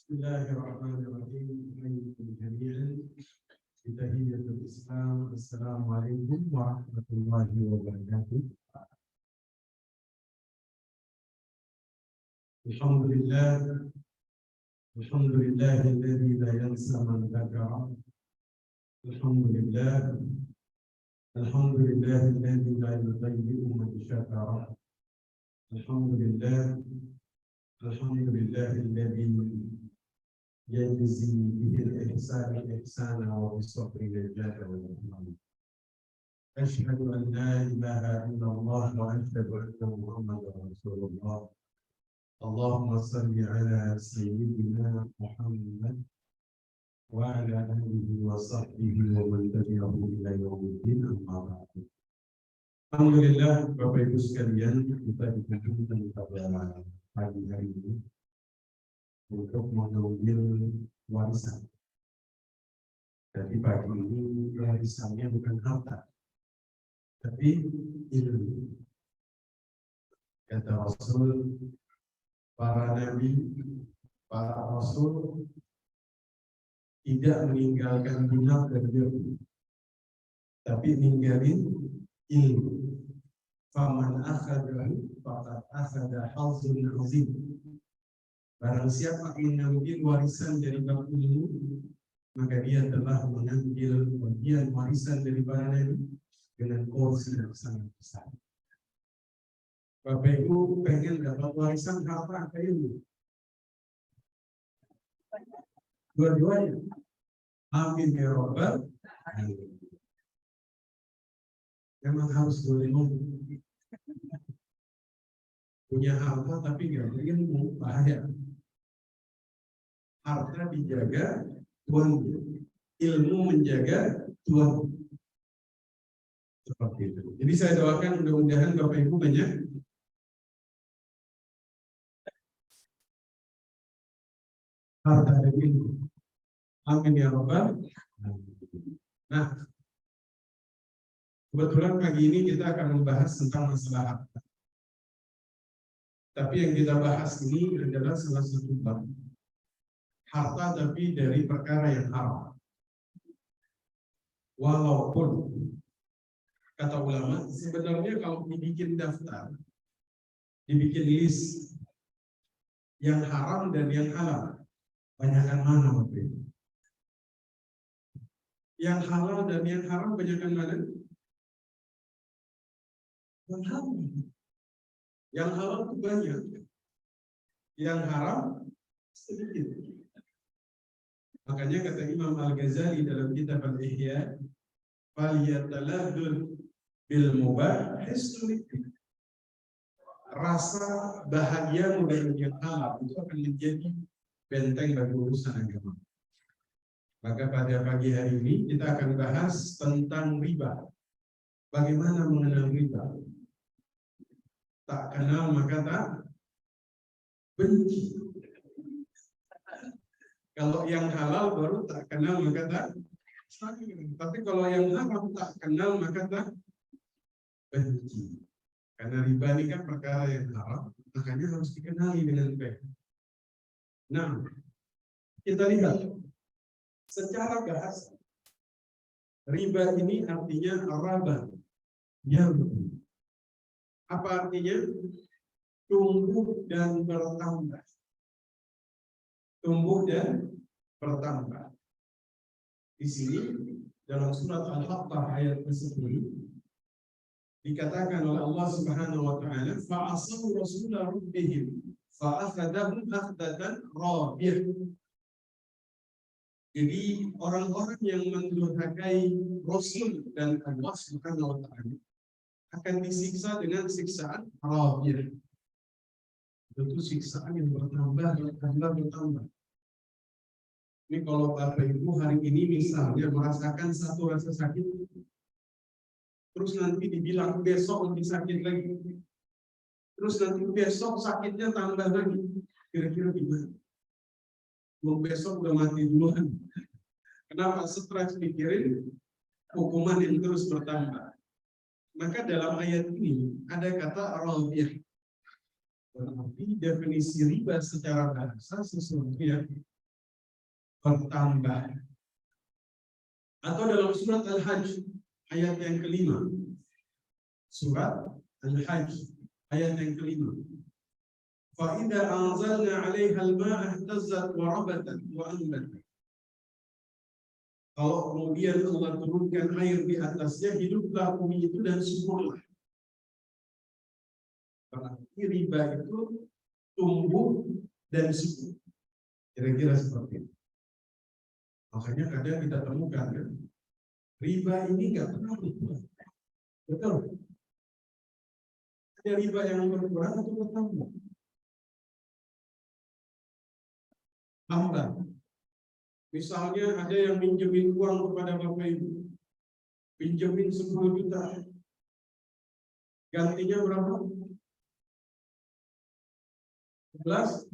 Bismillahirrahmanirrahim. Jami'an Bitahiyatul Islam. Assalamualaikum warahmatullahi wabarakatuh. Alhamdulillah. Alhamdulillahilladzi la yansa man dzakara. Alhamdulillah. Alhamdulillahilladzi la yudayyi'u man syakara. Alhamdulillah. Alhamdulillahilladzi يجزي به الإحسان إحسانا وبالصبر نجاة والإكرام. أشهد أن لا إله إلا الله وأشهد أن محمدا رسول الله. اللهم صل على سيدنا محمد وعلى آله وصحبه ومن تبعه إلى يوم الدين. أما بعد. Alhamdulillah, Bapak Ibu sekalian, kita dikumpulkan pada pagi hari ini untuk mengambil warisan. Jadi pagi ini warisannya bukan harta, tapi ilmu. Kata Rasul, para nabi, para rasul tidak meninggalkan dinar dan dirham, tapi ninggalin ilmu. Faman akhadahu faqad akhada hazzun azim. Barang siapa mengambil warisan dari bab ilmu, maka dia telah mengambil bagian warisan dari para nabi dengan porsi yang sangat besar. Bapak Ibu pengen dapat warisan harta atau ilmu? Dua-duanya. Amin ya Rabbal alamin. Memang harus dua-duanya. Punya harta tapi nggak punya ilmu, bahaya. Harta dijaga Tuhan, ilmu menjaga Tuhan. Seperti itu. Jadi saya doakan mudah-mudahan Bapak Ibu banyak harta dan ilmu. Amin ya Rabbal alamin. Nah, kebetulan pagi ini kita akan membahas tentang masalah harta. Tapi yang kita bahas ini adalah salah satu bab harta, tapi dari perkara yang haram. Walaupun kata ulama, sebenarnya kalau dibikin daftar, dibikin list yang haram dan yang halal, banyakkan mana Bapak? Yang halal dan yang haram banyakkan mana? Yang halal. Yang halal itu banyak, yang haram sedikit. Makanya kata Imam Al-Ghazali dalam kitab Al-Ihya, "Falyatalahul bil mubah hisnul." Rasa bahagia dengan yang halal itu akan menjadi benteng bagi urusan agama. Maka pada pagi hari ini kita akan bahas tentang riba. Bagaimana mengenal riba? Tak kenal maka tak benci. Kalau yang halal baru tak kenal maka tak sayang. Tapi kalau yang haram tak kenal maka tak benci. Karena riba ini kan perkara yang haram, makanya harus dikenali dengan baik. Nah, kita lihat secara bahasa riba ini artinya raba. Yarbu. Apa artinya? Tumbuh dan bertambah. Tumbuh dan bertambah. Di sini dalam surat Al-Haqqah ayat ke-10 dikatakan oleh Allah Subhanahu wa taala, fa'asaw rasula rabbihim fa'akhadahum akhdatan rabiyah. Jadi orang-orang yang mendurhakai Rasul dan Allah Subhanahu wa taala akan disiksa dengan siksaan rabiyah. Itu siksaan yang bertambah. Ini kalau Bapak Ibu hari ini misalnya merasakan satu rasa sakit, terus nanti dibilang besok lebih sakit lagi, terus nanti besok sakitnya tambah lagi, kira-kira gimana? Mau besok udah mati duluan. Kenapa? Stres mikirin hukuman yang terus bertambah. Maka dalam ayat ini ada kata rabiyah. Berarti definisi riba secara bahasa sesuatu yang bertambah. Atau dalam surat Al-Hajj ayat yang kelima. Surat Al-Hajj ayat yang kelima. فَإِذَا أَنْزَلْنَا عَلَيْهَا الْمَاءَ اهْتَزَّتْ وَرَبَتَتْ وَأَنْبَتَتْ. Kalau kemudian Allah turunkan air di atasnya, hiduplah bumi itu dan suburlah. Berarti riba itu tumbuh dan subur. Kira-kira seperti itu. Makanya kadang kita temukan kan, riba ini nggak pernah berkurang. Betul. Ada riba yang berkurang atau bertambah. Tambah. Misalnya ada yang minjemin uang kepada Bapak Ibu, pinjemin 10 juta, gantinya berapa? 15?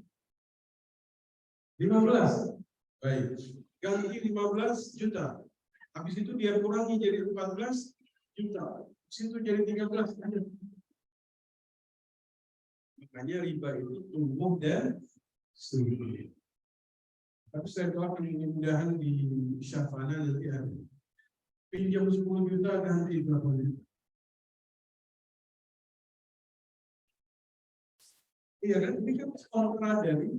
Baik, ganti 15 juta. Habis itu dia kurangi jadi 14 juta. Habis itu jadi 13. Makanya riba itu tumbuh dan subur. Tapi saya doakan mudah-mudahan di Syafana nanti ada. Pinjam 10 juta ganti berapa juta? Iya kan? Ini kan kalau ada nih.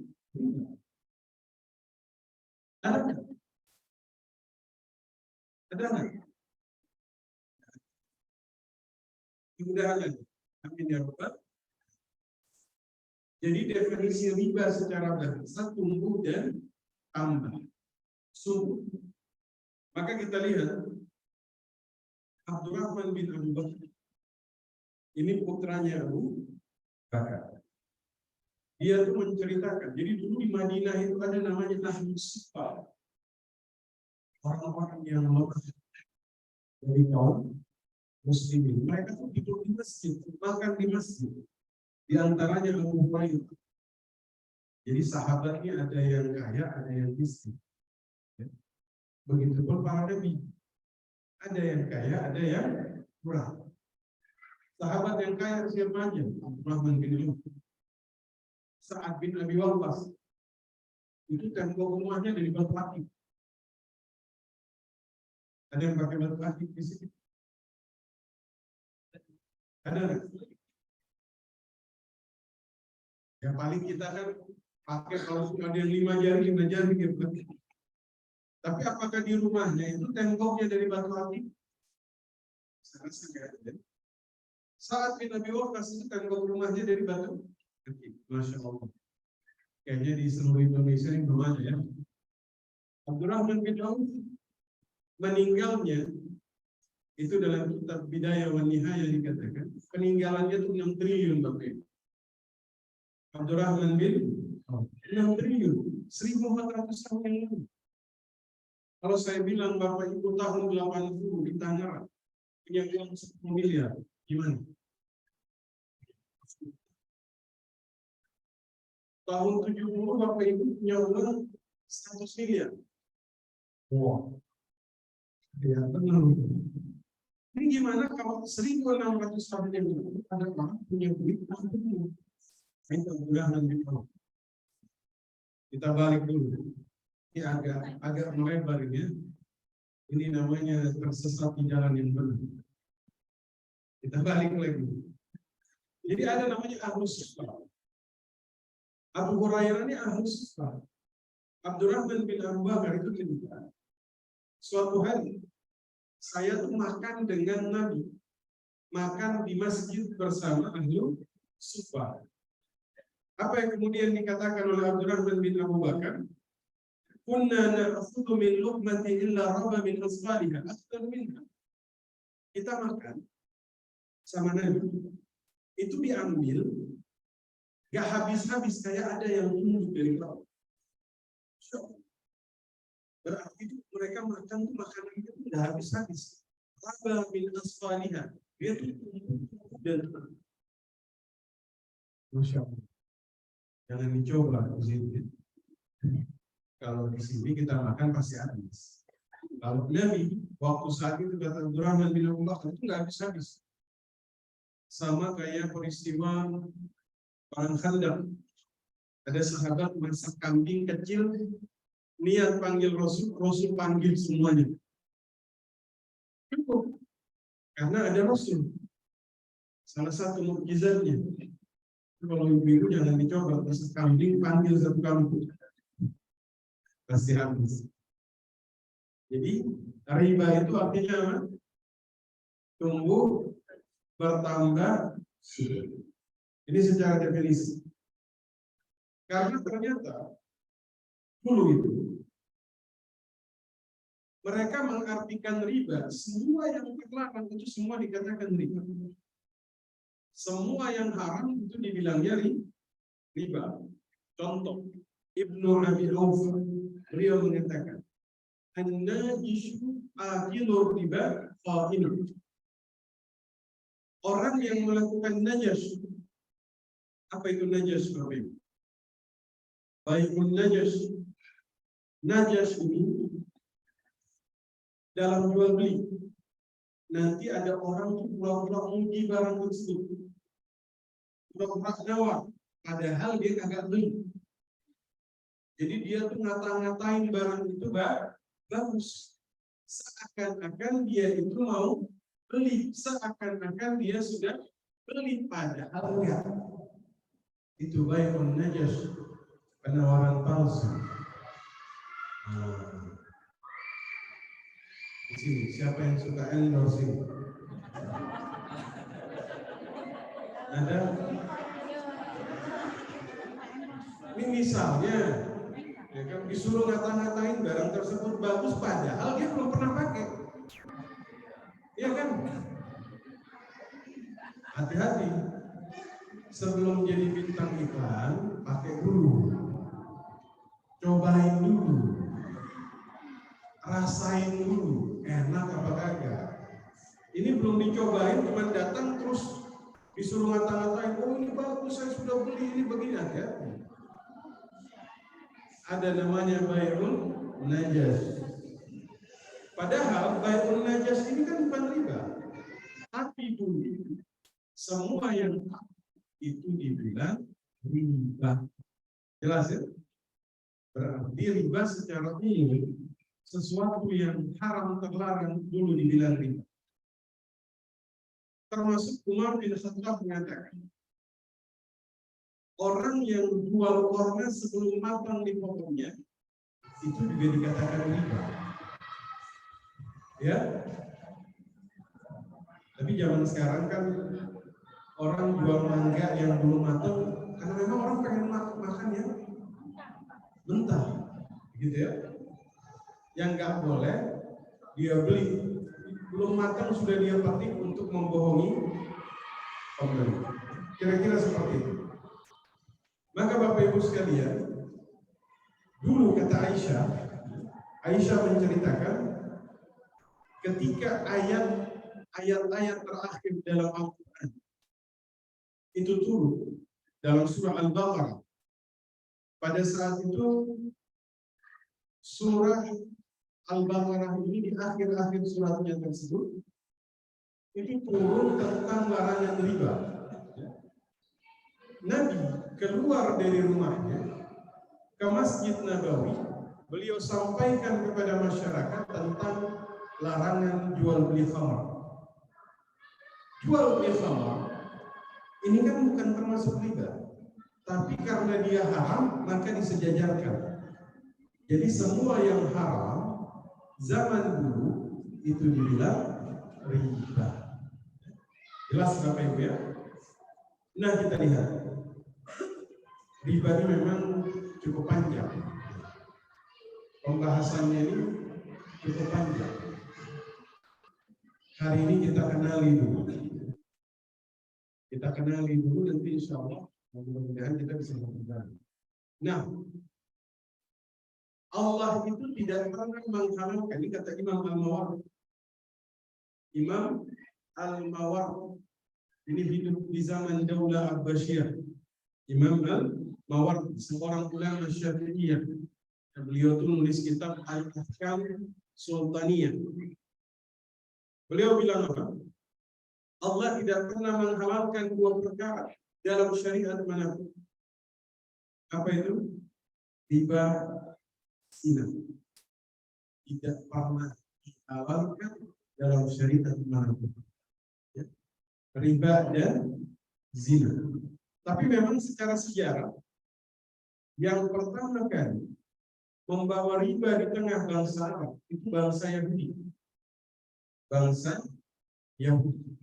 Ada nggak? Ada nggak? Mudah-mudahan. Amin ya Rabbal. Jadi definisi riba secara bahasa tumbuh dan tambah. Subur. Maka kita lihat Abdurrahman bin Abu Bakar. Ini putranya Abu Bakar. Dia tuh menceritakan, jadi dulu di Madinah itu ada namanya Ahlus Suffah. Orang-orang yang lemah dari kaum muslimin. Mereka tuh tidur di masjid, makan di masjid. Di antaranya Abu Hurairah. Jadi sahabatnya ada yang kaya, ada yang miskin. Begitupun para nabi. Ada yang kaya, ada yang kurang. Sahabat yang kaya siapa aja? Abdurrahman bin Auf, Sa'ad bin Abi Waqqas. Itu tembok rumahnya dari batu akik. Ada yang pakai batu akik di sini? Ada nggak? Yang paling kita kan pakai kalau ada yang 5 jari gitu. Tapi apakah di rumahnya itu temboknya dari batu akik? Saya rasa nggak ada. Sa'ad bin Abi Waqqas itu tembok rumahnya dari batu akik. Masya Allah. Kayaknya di seluruh Indonesia ini belum ada ya. Abdurrahman bin Auf meninggalnya itu dalam kitab Bidayah wa Nihayah dikatakan peninggalannya itu 6 triliun Bapak. Abdurrahman bin Auf 6 triliun 1.400 tahun yang lalu. Kalau saya bilang Bapak Ibu tahun 80 di Tangerang punya uang 10 miliar, gimana? Tahun 70 Bapak Ibu punya uang 100 miliar. Wow. Ya, benar. Ini gimana kalau 1.600 tahun yang lalu ada orang punya duit? Kita balik dulu. Ini agak melebar ya. Ini namanya tersesat di jalan yang benar. Kita balik lagi. Jadi ada namanya Ahlus Suffah. Abu Hurairah ini Ahlus Suffah. Abdurrahman bin Abu Bakar itu cerita. Suatu hari saya tuh makan dengan Nabi, makan di masjid bersama Ahlus Suffah. Apa yang kemudian dikatakan oleh Abdurrahman bin Abu Bakar? Kunna na'khudhu min luqmati illa raba min asfaliha akthar minha. Kita makan sama Nabi. Itu diambil gak habis-habis kayak ada yang tumbuh dari bawah. Berarti itu mereka makan tuh makanan itu udah habis-habis. Raba min asfaliha. Dia tuh tumbuh dan Masya Allah. Jangan dicoba di sini. Kalau di sini kita makan pasti habis. Kalau Nabi waktu saat itu kata Abdurrahman bin Abu Bakar itu nggak habis-habis. Sama kayak peristiwa Perang Khandaq. Ada sahabat masak kambing kecil niat panggil Rasul, Rasul panggil semuanya. Cukup. Karena ada Rasul. Salah satu mukjizatnya. Kalau ibu-ibu jangan dicoba, masak kambing panggil satu kampung. Pasti habis. Jadi riba itu artinya apa? Tumbuh, bertambah, subur. Ini secara definisi. Karena ternyata dulu itu mereka mengartikan riba, semua yang terlarang itu semua dikatakan riba. Semua yang haram itu dibilangnya riba. Contoh, Ibnu Abi Aufa, beliau mengatakan, an-najishu akilur riba qa'im. Orang yang melakukan najas, apa itu najas, Bapak Ibu? Baikun najas ini dalam jual beli. Nanti ada orang yang pura-pura muji barang tersebut, pura-pura nawar, padahal dia kagak beli. Jadi dia tuh ngata-ngatain barang itu bagus, seakan-akan dia itu mau beli, seakan-akan dia sudah beli, padahal enggak. Itu baikun najas, penawaran palsu. Di sini siapa yang suka endorse ini? Ada? Ini misalnya, ya kan disuruh ngata-ngatain barang tersebut bagus, padahal dia belum pernah pakai. Iya kan? Hati-hati. Sebelum jadi bintang iklan, pakai dulu. Cobain dulu. Rasain dulu, enak apa kagak. Ini belum dicobain, cuma datang terus disuruh ngata-ngatain, oh ini bagus, saya sudah beli, ini begini aja. Ada namanya bai'un najas. Padahal bai'un najas ini kan bukan riba. Tapi dulu semua yang itu dibilang riba. Jelas ya? Berarti riba secara umum sesuatu yang haram terlarang dulu dibilang riba. Termasuk Umar bin Khattab mengatakan, orang yang jual korma sebelum matang dipotongnya itu juga dikatakan riba. Ya. Tapi zaman sekarang kan orang jual mangga yang belum matang karena memang orang pengen makan ya mentah, gitu ya. Yang nggak boleh dia beli belum matang sudah dia petik untuk membohongi pembeli. Kira-kira seperti itu. Maka Bapak Ibu sekalian, dulu kata Aisyah menceritakan ketika ayat-ayat terakhir dalam Al-Quran itu turun dalam surah Al-Baqarah. Pada saat itu surah Al-Baqarah ini di akhir-akhir suratnya tersebut itu turun tentang larangan riba. Nabi keluar dari rumahnya ke Masjid Nabawi, beliau sampaikan kepada masyarakat tentang larangan jual beli khamar. Jual beli khamar ini kan bukan termasuk riba, tapi karena dia haram maka disejajarkan. Jadi semua yang haram zaman dulu itu dibilang riba. Jelas Bapak Ibu ya? Nah kita lihat, riba ini memang cukup panjang. Pembahasannya ini cukup panjang. Hari ini kita kenali dulu. Kita kenali dulu, nanti insya Allah mudah-mudahan kita bisa mengenal. Nah, Allah itu tidak pernah mengharamkan, ini kata Imam Al-Mawardi. Imam Al-Mawardi ini hidup di zaman Daulah Abbasiyah. Imam Al-Mawardi seorang ulama Syafi'iyah. Beliau itu menulis kitab Al-Ahkam Sultaniyah. Beliau bilang apa? Allah tidak pernah menghalalkan dua perkara dalam syariat manapun. Apa itu? Riba zina. Tidak pernah dihalalkan dalam syariat manapun. Ya. Riba dan zina. Tapi memang secara sejarah yang pertama kali membawa riba di tengah bangsa Arab itu bangsa Yahudi. Bangsa Yahudi.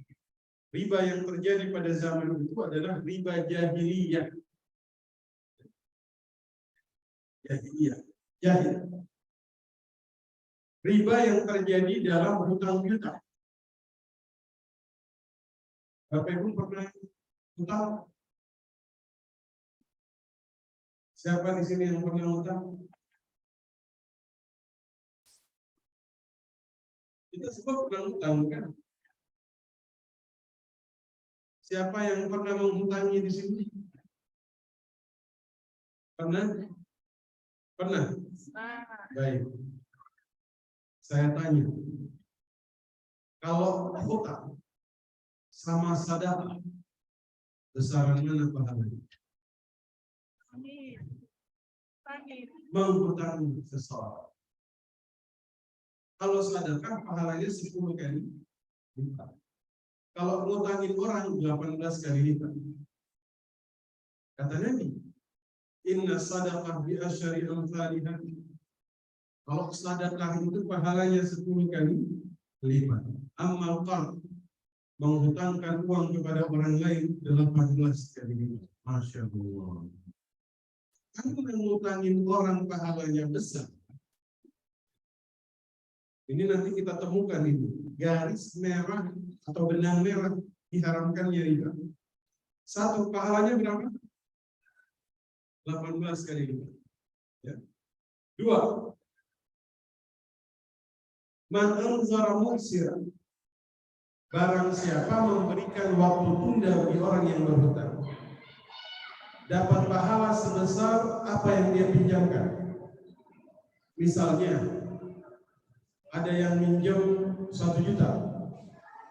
Riba yang terjadi pada zaman itu adalah riba jahiliyah. Jahiliyah. Jahil. Riba yang terjadi dalam hutang piutang. Bapak Ibu pernah hutang? Siapa di sini yang pernah hutang? Kita semua pernah hutang kan? Siapa yang pernah menghutangi di sini? Pernah? Pernah? Baik. Saya tanya, kalau hutang sama sedekah, besaran mana pahalanya? Menghutangi seseorang. Kalau sedekah pahalanya 10 kali lipat. Kalau ngutangin orang 18 kali lipat. Kata Nabi, inna sadaqah bi asyari amsalihah. Kalau sedekah itu pahalanya 10 kali lipat. Amal qard, menghutangkan uang kepada orang lain 18 kali lipat. Masya Allah. Kalau menghutangin orang pahalanya besar, ini nanti kita temukan itu garis merah atau benang merah diharamkannya riba. Satu, pahalanya berapa? 18 kali lipat. Ya. Dua, man anzara mu'sira, barang siapa memberikan waktu tunda bagi orang yang berhutang, dapat pahala sebesar apa yang dia pinjamkan. Misalnya ada yang minjam 1 juta,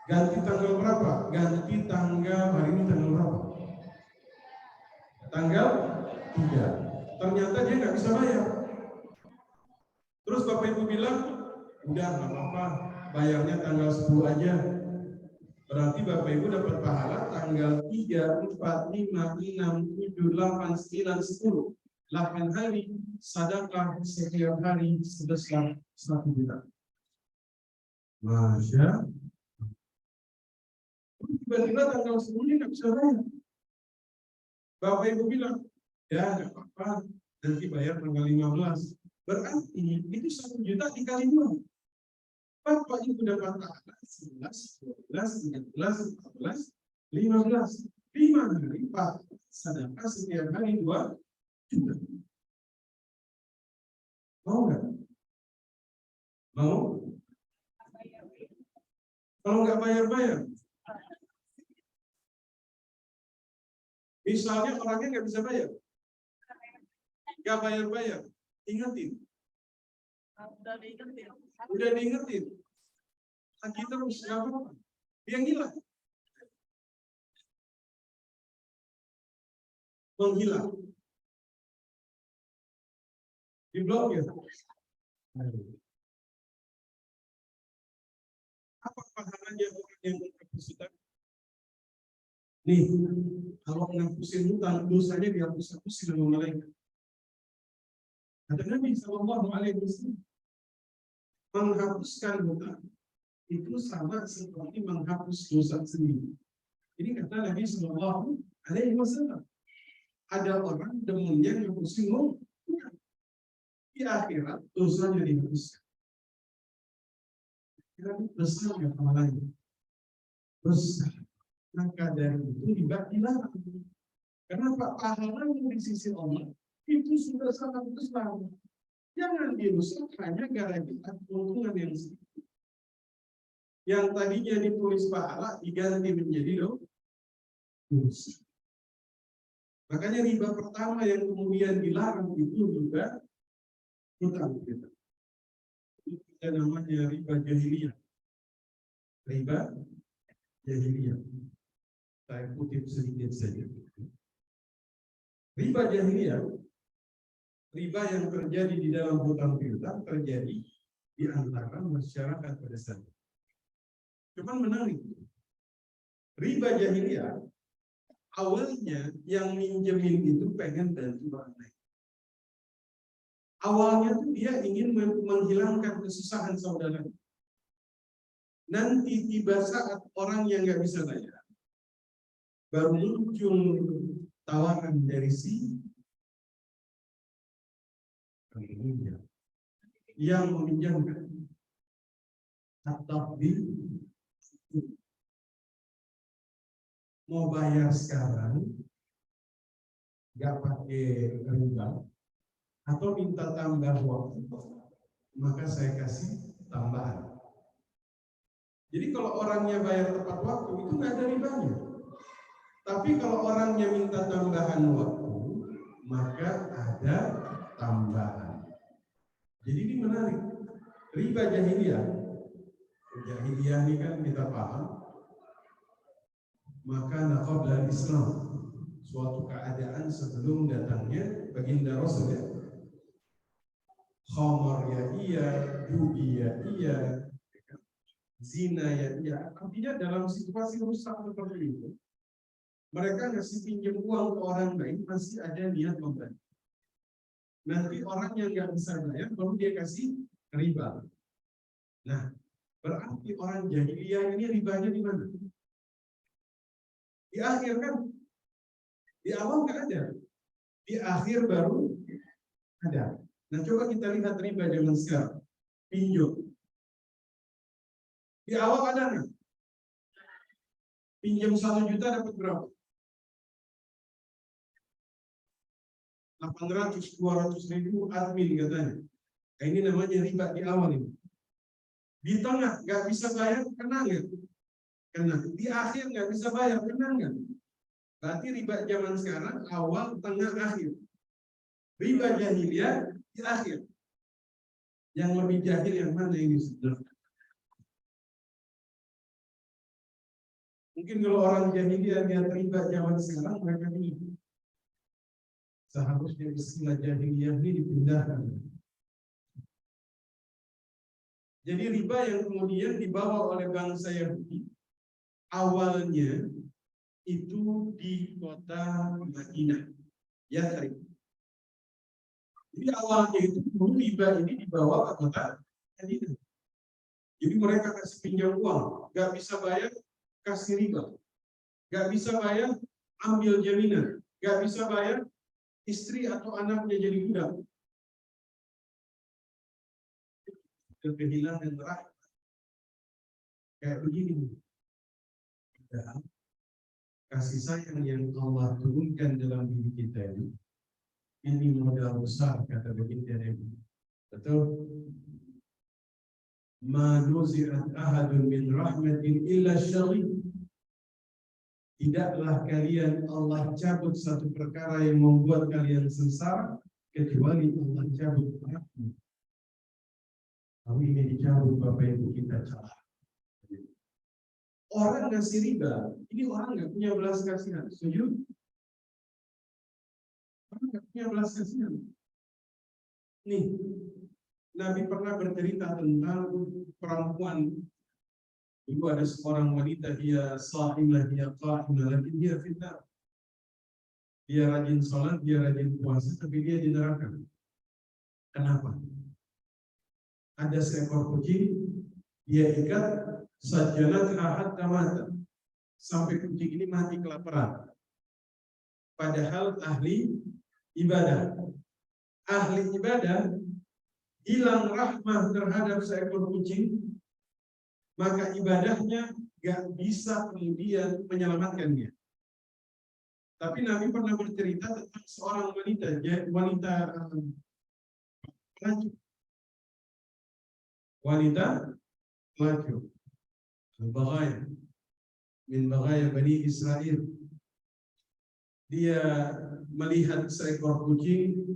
ganti tanggal berapa? Ganti tanggal, hari ini tanggal berapa? Tanggal 3. Ternyata dia nggak bisa bayar. Terus Bapak Ibu bilang, udah nggak apa-apa, bayarnya tanggal 10 aja. Berarti Bapak Ibu dapat pahala tanggal 3, 4, 5, 6, 7, 8, 9, 10. 8 hari sedekah setiap hari sebesar 1 juta. Masya. Tiba-tiba tanggal 10 nggak bisa bayar. Bapak Ibu bilang, ya nggak apa-apa, nanti bayar tanggal 15. Berarti itu 1 juta dikali 2. Bapak Ibu dapat pahala 11, 12, 13, 14, 15. 5 hari Pak sedekah setiap hari 2 juta. Mau nggak? Mau? Kalau nggak bayar-bayar, misalnya orangnya nggak bisa bayar, nggak bayar-bayar, ingetin. Udah diingetin. Lagi terus nggak apa-apa. Dia ngilang. Menghilang. Diblokir. Apa pahalanya orang yang menghapus hutang? Nih, kalau menghapusin hutang, dosanya dihapus-hapusin oleh malaikat. Kata Nabi SAW, menghapuskan hutang itu sama seperti menghapus dosa sendiri. Ini kata Nabi SAW. Ada orang demennya ngapusin hutang. Di akhirat dosanya dihapuskan. Besar ya pahalanya. Besar. Maka dari itu dilarang. Kenapa? Pahalanya di sisi Allah itu sudah sangat besar. Jangan dirusak hanya gara-gara keuntungan yang sedikit. Yang tadinya ditulis pahala diganti menjadi dosa. Makanya riba pertama yang kemudian dilarang itu juga hutang kita. Itu namanya riba jahiliyah. Riba jahiliyah. Saya kutip sedikit saja. Riba jahiliyah riba yang terjadi di dalam hutang piutang terjadi di antara masyarakat pada saat itu. Cuman menarik, riba jahiliyah awalnya yang minjemin itu pengen bantu orang lain. Awalnya tuh dia ingin menghilangkan kesusahan saudara. Nanti tiba saat orang yang nggak bisa bayar, baru muncul tawaran dari si yang meminjamkan atau mau bayar sekarang, nggak pakai riba, atau minta tambah waktu, maka saya kasih tambahan. Jadi kalau orangnya bayar tepat waktu itu nggak ada ribanya. Tapi kalau orangnya minta tambahan waktu, maka ada tambahan. Jadi ini menarik. Riba jahiliyah. Jahiliyah ini kan kita paham. Maka qabla Islam, suatu keadaan sebelum datangnya baginda Rasul ya. Khamar ya iya, judi ya iya, zina ya iya. Artinya dalam situasi rusak seperti itu, mereka ngasih pinjam uang ke orang lain masih ada niat membantu. Nanti orang yang nggak bisa bayar baru dia kasih riba. Nah, berarti orang jahiliyah ini ribanya di mana? Di akhir kan? Di awal nggak ada. Di akhir baru ada. Nah, coba kita lihat riba zaman sekarang. Pinjam. Di awal ada nggak? Pinjam 1 juta dapat berapa? 800-200 ribu admin katanya. Nah, ini namanya riba di awal ini. Di tengah nggak bisa bayar, kena nggak? Kena. Di akhir nggak bisa bayar, kena nggak? Berarti riba zaman sekarang awal, tengah, akhir. Riba jahiliyah di akhir. Yang lebih jahil yang mana ini sebenarnya? Mungkin kalau orang jahiliyah lihat riba zaman sekarang mereka ini seharusnya istilah jahiliyah ini dipindahkan. Jadi riba yang kemudian dibawa oleh bangsa Yahudi awalnya itu di kota Madinah, Yathrib. Jadi awalnya itu riba ini dibawa ke kota Madinah. Jadi mereka kasih pinjam uang, nggak bisa bayar, kasih riba. Nggak bisa bayar, ambil jaminan. Nggak bisa bayar, istri atau anaknya jadi budak. Kehilangan rahmat. Kayak begini. Dan kasih sayang yang Allah turunkan dalam diri kita ini modal besar, kata baginda Nabi. Betul? Ma nuzi'at ahadun min rahmatin illa syarif. Tidaklah kalian Allah cabut satu perkara yang membuat kalian sengsara kecuali Allah cabut rahmat. Kalau ini dicabut Bapak Ibu kita celah. Orang ngasih riba, ini orang nggak punya belas kasihan. Setuju? Orang nggak punya belas kasihan. Nih, Nabi pernah bercerita tentang perempuan. Dulu ada seorang wanita, dia shahimah, dia qahimah, tapi dia fitnah. Dia rajin sholat, dia rajin puasa, tapi dia di neraka. Kenapa? Ada seekor kucing, dia ikat sajalat ahad tamata sampai kucing ini mati kelaparan. Padahal ahli ibadah. Ahli ibadah hilang rahmah terhadap seekor kucing, maka ibadahnya gak bisa kemudian menyelamatkannya. Tapi Nabi pernah bercerita tentang seorang wanita pelacur, al-baghaya, min baghaya Bani Israel. Dia melihat seekor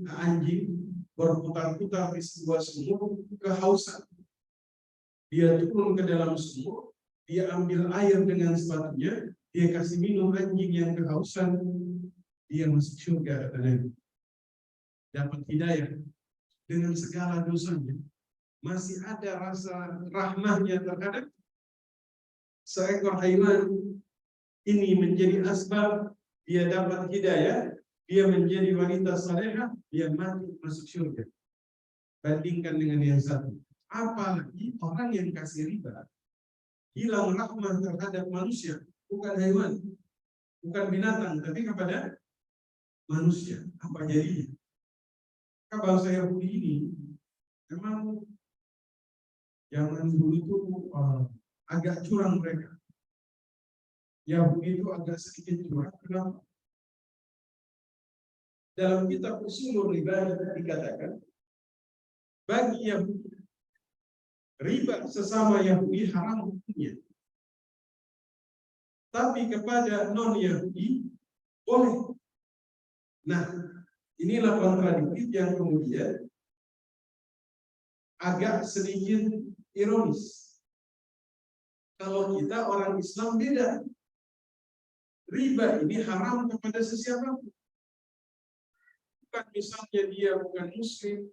anjing berputar-putar di sebuah sumur, kehausan. Dia turun ke dalam sumur, dia ambil air dengan sepatunya, dia kasih minum anjing yang kehausan, dia masuk surga, kata Nabi. dapat hidayah dengan segala dosanya, masih ada rasa rahmahnya terhadap seekor hewan ini menjadi asbab dia dapat hidayah, dia menjadi wanita salehah, dia mati masuk surga. Bandingkan dengan yang satu. Apalagi orang yang kasih riba, hilang rahmah terhadap manusia, bukan hewan, bukan binatang, tapi kepada manusia. Apa jadinya? Bangsa Yahudi ini memang zaman dulu itu agak curang mereka. Yahudi itu agak sedikit curang. Kenapa? Dalam kitab Ushul Riba dikatakan, bagi Yahudi, riba sesama Yahudi haram hukumnya. Tapi kepada non-Yahudi boleh. Nah, inilah kontradiktif yang kemudian agak sedikit ironis. Kalau kita orang Islam beda. Riba ini haram kepada sesiapa. Bukan misalnya dia bukan muslim.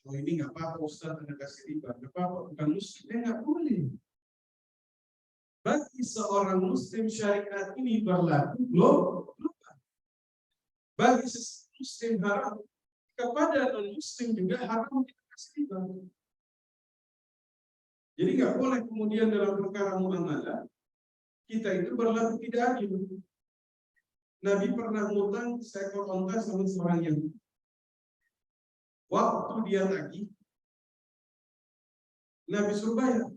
Oh ini nggak apa-apa Ustaz, Anda kasih riba. Nggak apa-apa, bukan muslim. Nggak boleh. Bagi seorang muslim syariat ini berlaku global. Bagi muslim haram, kepada non-muslim juga haram kita kasih riba. Jadi nggak boleh kemudian dalam perkara muamalah kita itu berlaku tidak adil. Nabi pernah ngutang seekor onta sama seorang Yahudi. Waktu dia tagih, Nabi suruh bayar.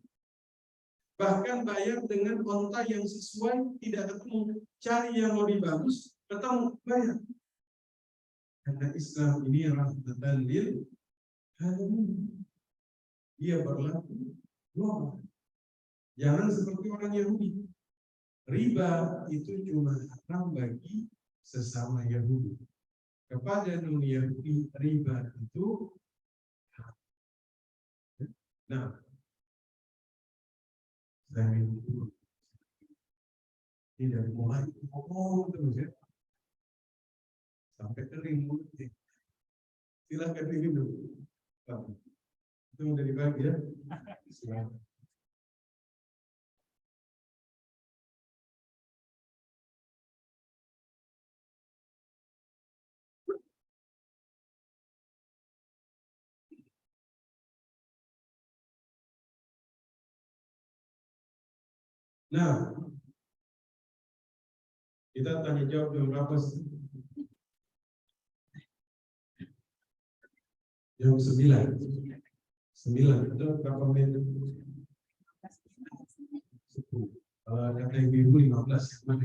Bahkan bayar dengan onta yang sesuai, tidak ketemu. Cari yang lebih bagus, ketemu, bayar. Karena Islam ini rahmatan lil alamin. Dia berlaku global. Jangan seperti orang Yahudi. Riba itu cuma haram bagi sesama Yahudi. Kepada non-Yahudi riba itu haram. Nah, saya itu tidak mulai ngomong terus ya, sampai kering mulutnya. Silakan ini dulu. Itu udah dibagi ya. Silakan. Nah, kita tanya jawab jam berapa sih? Jam 9. 9 itu berapa menit? 10. Kata ibu 15 mana?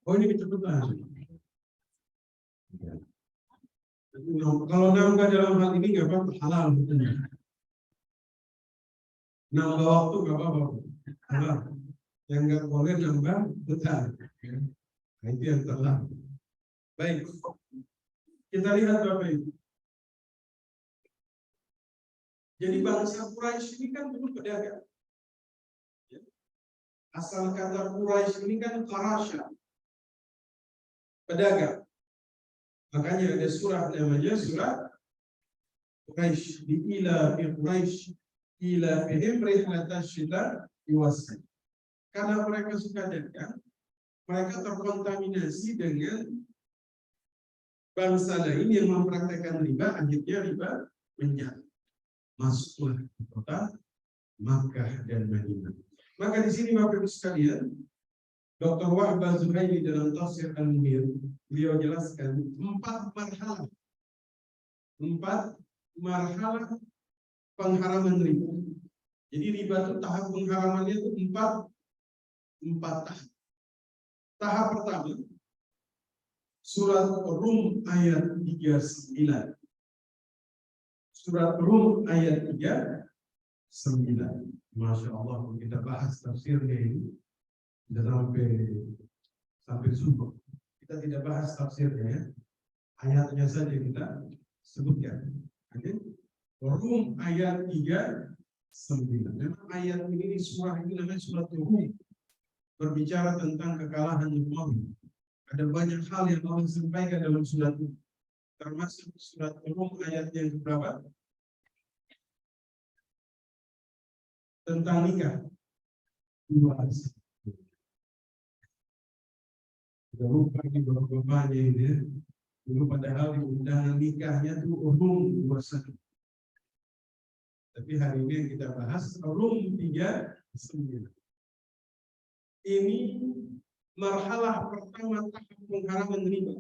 Oh ini kecepatan. Kalau nambah dalam hal ini nggak apa-apa, halal. Nambah waktu nggak apa-apa, halal. Yang nggak boleh nambah betul. Nah, itu yang terlarang. Baik, kita lihat Bapak Ibu. Jadi bangsa Quraisy ini kan dulu pedagang. Asal kata Quraisy ini kan Qarasha, pedagang. Makanya ada surah namanya surah Quraisy. Di ila fi Quraisy ila fihim rihlatash syita iwas. Karena mereka suka dagang, mereka terkontaminasi dengan bangsa lain yang mempraktekkan riba, akhirnya riba menjadi masuklah ke kota Makkah dan Madinah. Maka di sini Bapak Ibu sekalian, Dr. Wahab Az-Zuhaili dalam tafsir Al-Munir, beliau jelaskan 4 marhalah pengharaman riba. Jadi riba itu tahap pengharamannya itu 4 tahap. Tahap pertama, surat Rum ayat 39. Surat Rum ayat 39. Masya Allah, kita bahas tafsirnya ini sudah sampai subuh. Kita tidak bahas tafsirnya ya. Ayatnya saja kita sebutkan. Oke? Rum ayat 39. Memang ayat ini surah ini namanya surat Rum. berbicara tentang kekalahan Rum. Ada banyak hal yang Allah sampaikan dalam surat itu, termasuk surat Rum ayat yang berapa? Tentang nikah. Sudah lupa di bapaknya ini. Dulu padahal di undangan nikahnya itu Rum 21. Tapi hari ini yang kita bahas Rum 39. Ini marhalah pertama tahap pengharaman riba.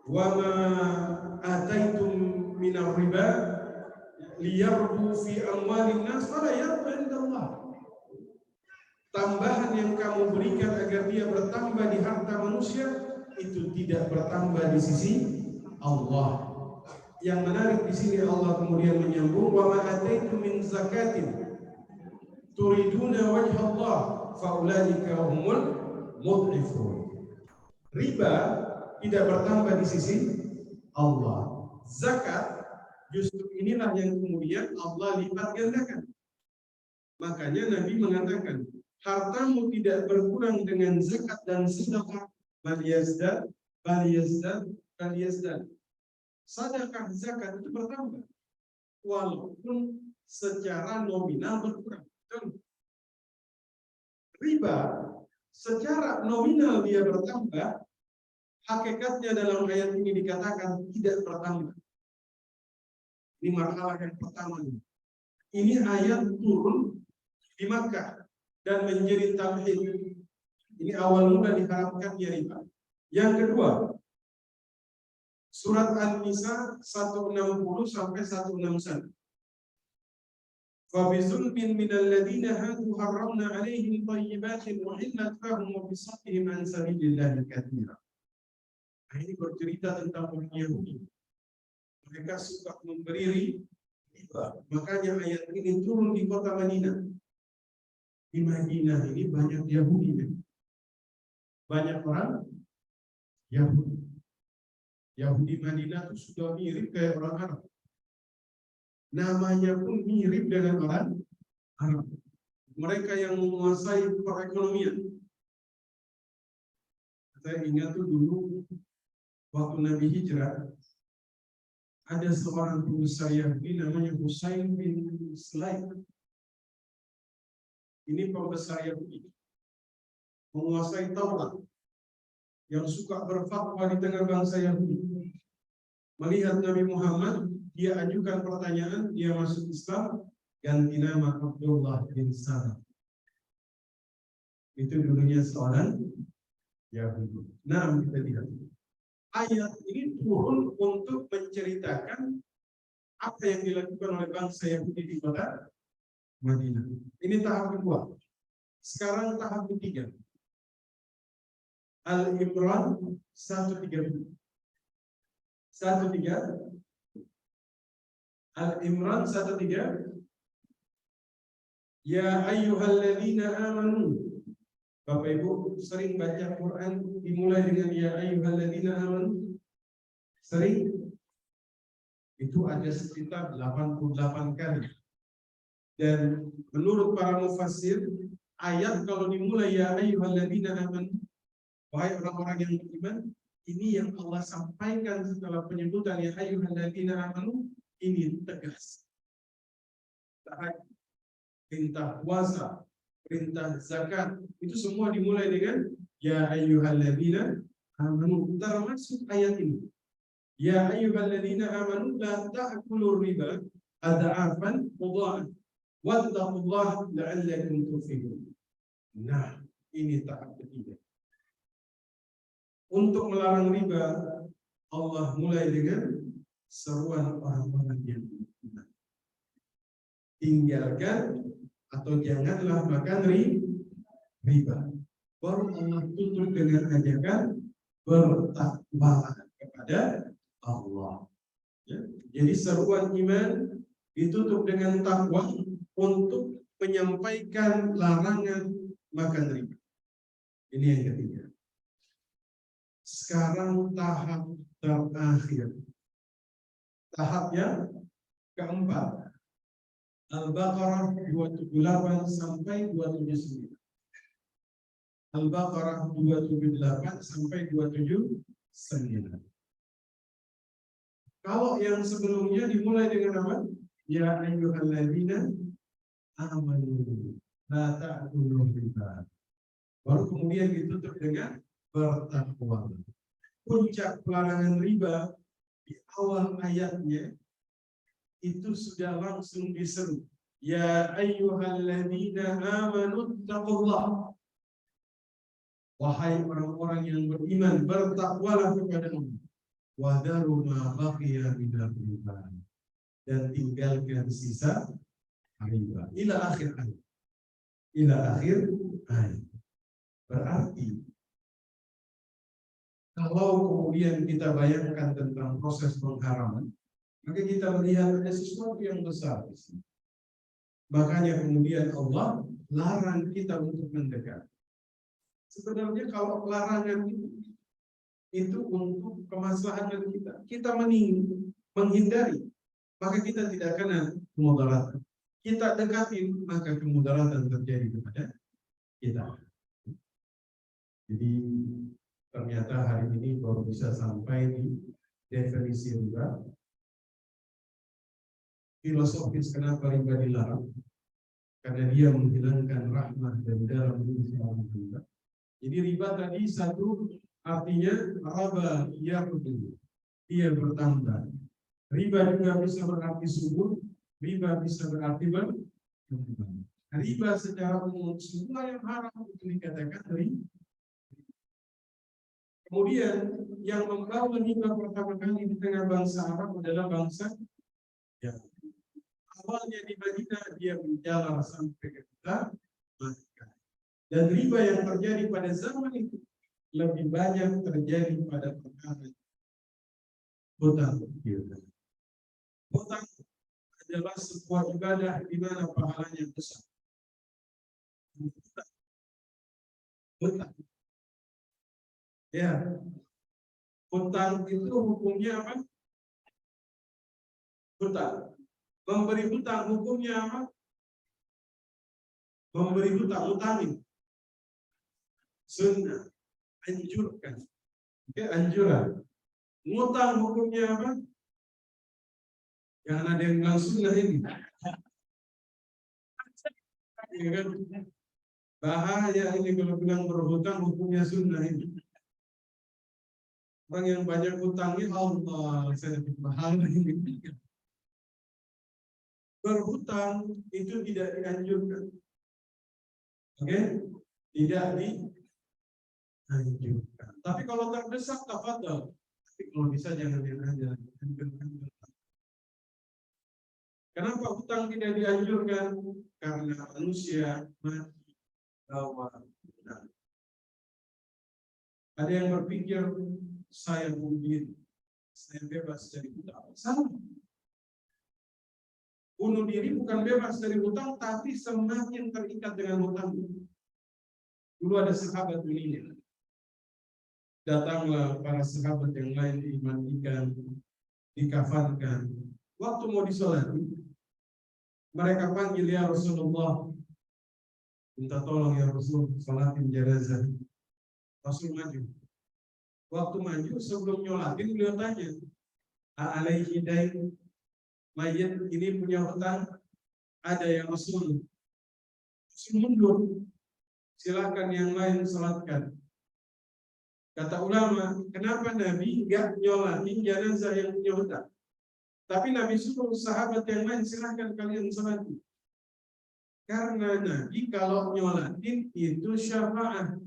Wa ma ataitum minar riba liyarbu fi amwalin nas fala yarbu indallah. Tambahan yang kamu berikan agar dia bertambah di harta manusia itu tidak bertambah di sisi Allah. Yang menarik di sini Allah kemudian menyambung wa ma ataitum min zakatin turiduna wajha Allah fa ulaika humul mudhifun. Riba tidak bertambah di sisi Allah. Zakat justru inilah yang kemudian Allah lipat gandakan. Makanya Nabi mengatakan, hartamu tidak berkurang dengan zakat dan sedekah, bal yazdad, bal yazdad, bal yazdad. Sedekah zakat itu bertambah, walaupun secara nominal berkurang. Riba secara nominal dia bertambah, hakikatnya dalam ayat ini dikatakan tidak bertambah. Ini marhalah yang pertama. Ini ayat turun di Makkah dan menjadi tamhid. Ini awal mula diharapkannya riba. Yang kedua, surat An-Nisa 160 sampai 161. فَبِظُلْمٍ مِنَ الَّذِينَ هَادُوا حَرَّمْنَا عَلَيْهِمْ طَيِّبَاتٍ أُحِلَّتْ لَهُمْ وَبِصَدِّهِمْ عَنْ سَبِيلِ اللَّهِ كَثِيرًا. Ini bercerita tentang orang Yahudi. Mereka suka memberi riba. Makanya ayat ini turun di kota Madinah. Di Madinah ini banyak Yahudi. Banyak orang Yahudi. Yahudi Madinah itu sudah mirip kayak orang Arab. Namanya pun mirip dengan orang Arab. Mereka yang menguasai perekonomian. Saya ingat tuh dulu waktu Nabi Hijrah, ada seorang pengusaha Yahudi namanya Husain bin Sulaim. Ini pembesar Yahudi, menguasai Taurat, yang suka berfatwa di tengah bangsa Yahudi. Melihat Nabi Muhammad, dia ajukan pertanyaan, dia masuk Islam, ganti nama Abdullah bin Salam. Itu dulunya seorang Yahudi. Nah, kita lihat. Ayat ini turun untuk menceritakan apa yang dilakukan oleh bangsa Yahudi di kota Madinah. Ini tahap kedua. Sekarang tahap ketiga. Al-Imran 130. 130. Al-Imran 130. Ya ayyuhalladzina amanu. Bapak Ibu sering baca Quran dimulai dengan ya ayyuhalladzina amanu. Sering? Itu ada sekitar 88 kali. Dan menurut para mufassir, ayat kalau dimulai ya ayyuhalladzina amanu, wahai orang-orang yang beriman, ini yang Allah sampaikan setelah penyebutan ya ayyuhalladzina amanu, ini tegas. Perintah puasa, perintah zakat, itu semua dimulai dengan ya ayyuhalladzina amanu. Termasuk ayat ini. Ya ayyuhalladzina amanu la ta'kulur riba adha'afan mudha'af wattaqullaha la'allakum tuflihun. Nah, ini tahap ketiga. Untuk melarang riba, Allah mulai dengan seruan orang-orang yang beriman. Tinggalkan atau janganlah makan riba. Baru Allah tutup dengan ajakan bertakwa kepada Allah. Ya. Jadi seruan iman ditutup dengan takwa untuk menyampaikan larangan makan riba. Ini yang ketiga. Sekarang tahap terakhir. Tahap yang keempat. Al-Baqarah 278 sampai 279. Al-Baqarah 278 sampai 279. Kalau yang sebelumnya dimulai dengan apa? Ya ayyuhalladzina amanu la ta'kulu riba. Baru kemudian ditutup dengan bertakwa. Puncak pelarangan riba di awal ayatnya itu sudah langsung diseru. Ya ayyuhalladzina amanu taqullah. Wahai orang-orang yang beriman, bertakwalah kepada Allah. Wadaru ma baqiya minal riba. Dan tinggalkan sisa riba. Ila akhir ayat. Ila akhir ayat. Berarti kalau kemudian kita bayangkan tentang proses pengharaman, maka kita melihat ada sesuatu yang besar di sini. Makanya kemudian Allah larang kita untuk mendekat. Sebenarnya kalau larangan itu untuk kemaslahatan kita, kita menghindari, maka kita tidak kena kemudaratan. Kita dekatin, maka kemudaratan terjadi kepada kita. Jadi ternyata hari ini baru bisa sampai di definisi riba. Filosofis kenapa riba dilarang? Karena dia menghilangkan rahmat dari dalam diri seorang hamba. Jadi riba tadi satu artinya raba yaqudu, dia bertambah. Riba juga bisa berarti subur, riba bisa berarti bertambah. Riba secara umum semua yang haram itu dikatakan riba. Kemudian yang membawa riba pertama kali di tengah bangsa Arab adalah bangsa Yahudi. Awalnya di Madinah dia menjalar sampai ke kita, dan riba yang terjadi pada zaman itu lebih banyak terjadi pada perkara hutang. Hutang adalah sebuah ibadah di mana pahalanya besar. Hutang. Ya, hutang itu hukumnya apa? Hutang. Memberi hutang hukumnya apa? Memberi hutang, utangin. Sunnah, anjurkan. Oke, anjuran. Ngutang hukumnya apa? Jangan ada yang bilang sunnah ini. Ya kan? Bahaya ini kalau bilang berhutang hukumnya sunnah ini. Orang yang banyak hutangnya Allah, saya dapat pahala ini. Berhutang itu tidak dianjurkan. Oke? Tidak dianjurkan. Tapi kalau terdesak, tafadhol. Tapi kalau bisa jangan dianjurkan. Kenapa hutang tidak dianjurkan? Karena manusia mati bawa hutang. Ada yang berpikir saya mungkin saya bebas dari hutang. Salah. Bunuh diri bukan bebas dari hutang, tapi semakin terikat dengan hutang. Dulu ada sahabat ini, datanglah para sahabat yang lain dimandikan, dikafankan. Waktu mau disolati, mereka panggil ya Rasulullah, minta tolong ya Rasul, sholatin jenazah. Rasul maju. Waktu maju sebelum nyolatin beliau tanya, alaihi dain, mayat ini punya hutang? Ada yang Rasul. Rasul mundur. Silakan yang lain sholatkan. Kata ulama, kenapa Nabi enggak nyolatin jenazah yang punya hutang? Tapi Nabi suruh sahabat yang lain silakan kalian sholatin. Karena Nabi kalau nyolatin itu syafaat.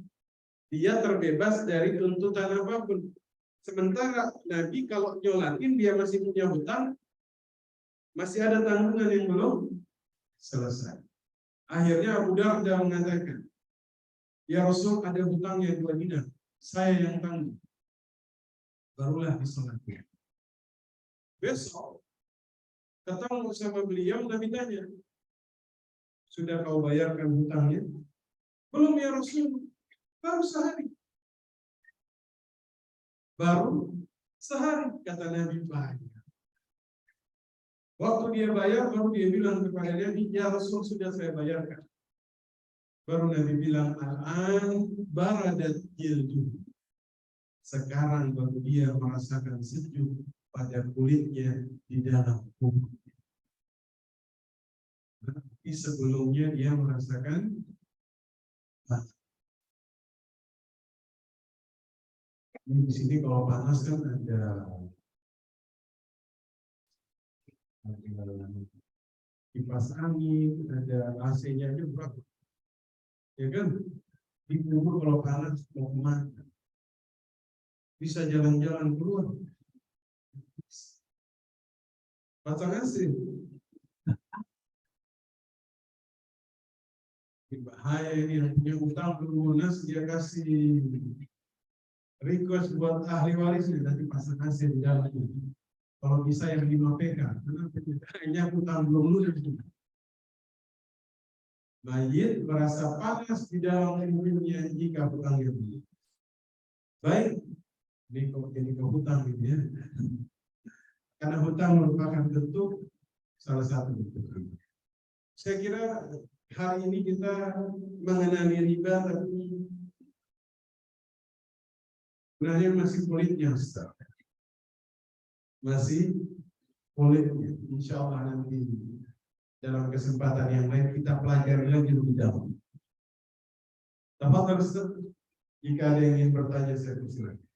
Dia terbebas dari tuntutan apapun. Sementara Nabi kalau nyolatin dia masih punya hutang, masih ada tanggungan yang belum selesai. Akhirnya Abu Darda mengatakan, ya Rasul ada hutangnya 2 dinar, saya yang tanggung. Barulah disolatkan. Besok ketemu sama beliau, Nabi tanya, sudah kau bayarkan hutangnya? Belum ya Rasul, baru sehari. Baru sehari, kata Nabi banyak. Waktu dia bayar, baru dia bilang kepada Nabi, ya Rasul sudah saya bayarkan. Baru Nabi bilang al-an baradat jildu. Sekarang baru dia merasakan sejuk pada kulitnya di dalam tubuh. Tapi sebelumnya dia merasakan panas. Di sini kalau panas kan ada kipas angin, ada AC-nya juga, ya kan? Di kubur kalau panas mau kemana? Bisa jalan-jalan keluar. Pasang AC. Bahaya ini, yang punya utang belum lunas dia kasih request buat ahli waris nanti pasang AC di dalam. Kalau bisa yang 5 PK, karena hanya utang belum lunas. Mayit merasa panas di dalam tubuhnya jika hutangnya belum. Baik, ini kok jadi ke hutang gitu ya. Karena hutang merupakan bentuk salah satu bentuk. Saya kira hari ini kita mengenali riba, tapi sebenarnya masih kulitnya, Ustaz. Masih kulitnya. Insya Allah nanti dalam kesempatan yang lain kita pelajari lagi lebih dalam. Tafadhol Ustaz, jika ada yang ingin bertanya saya persilakan.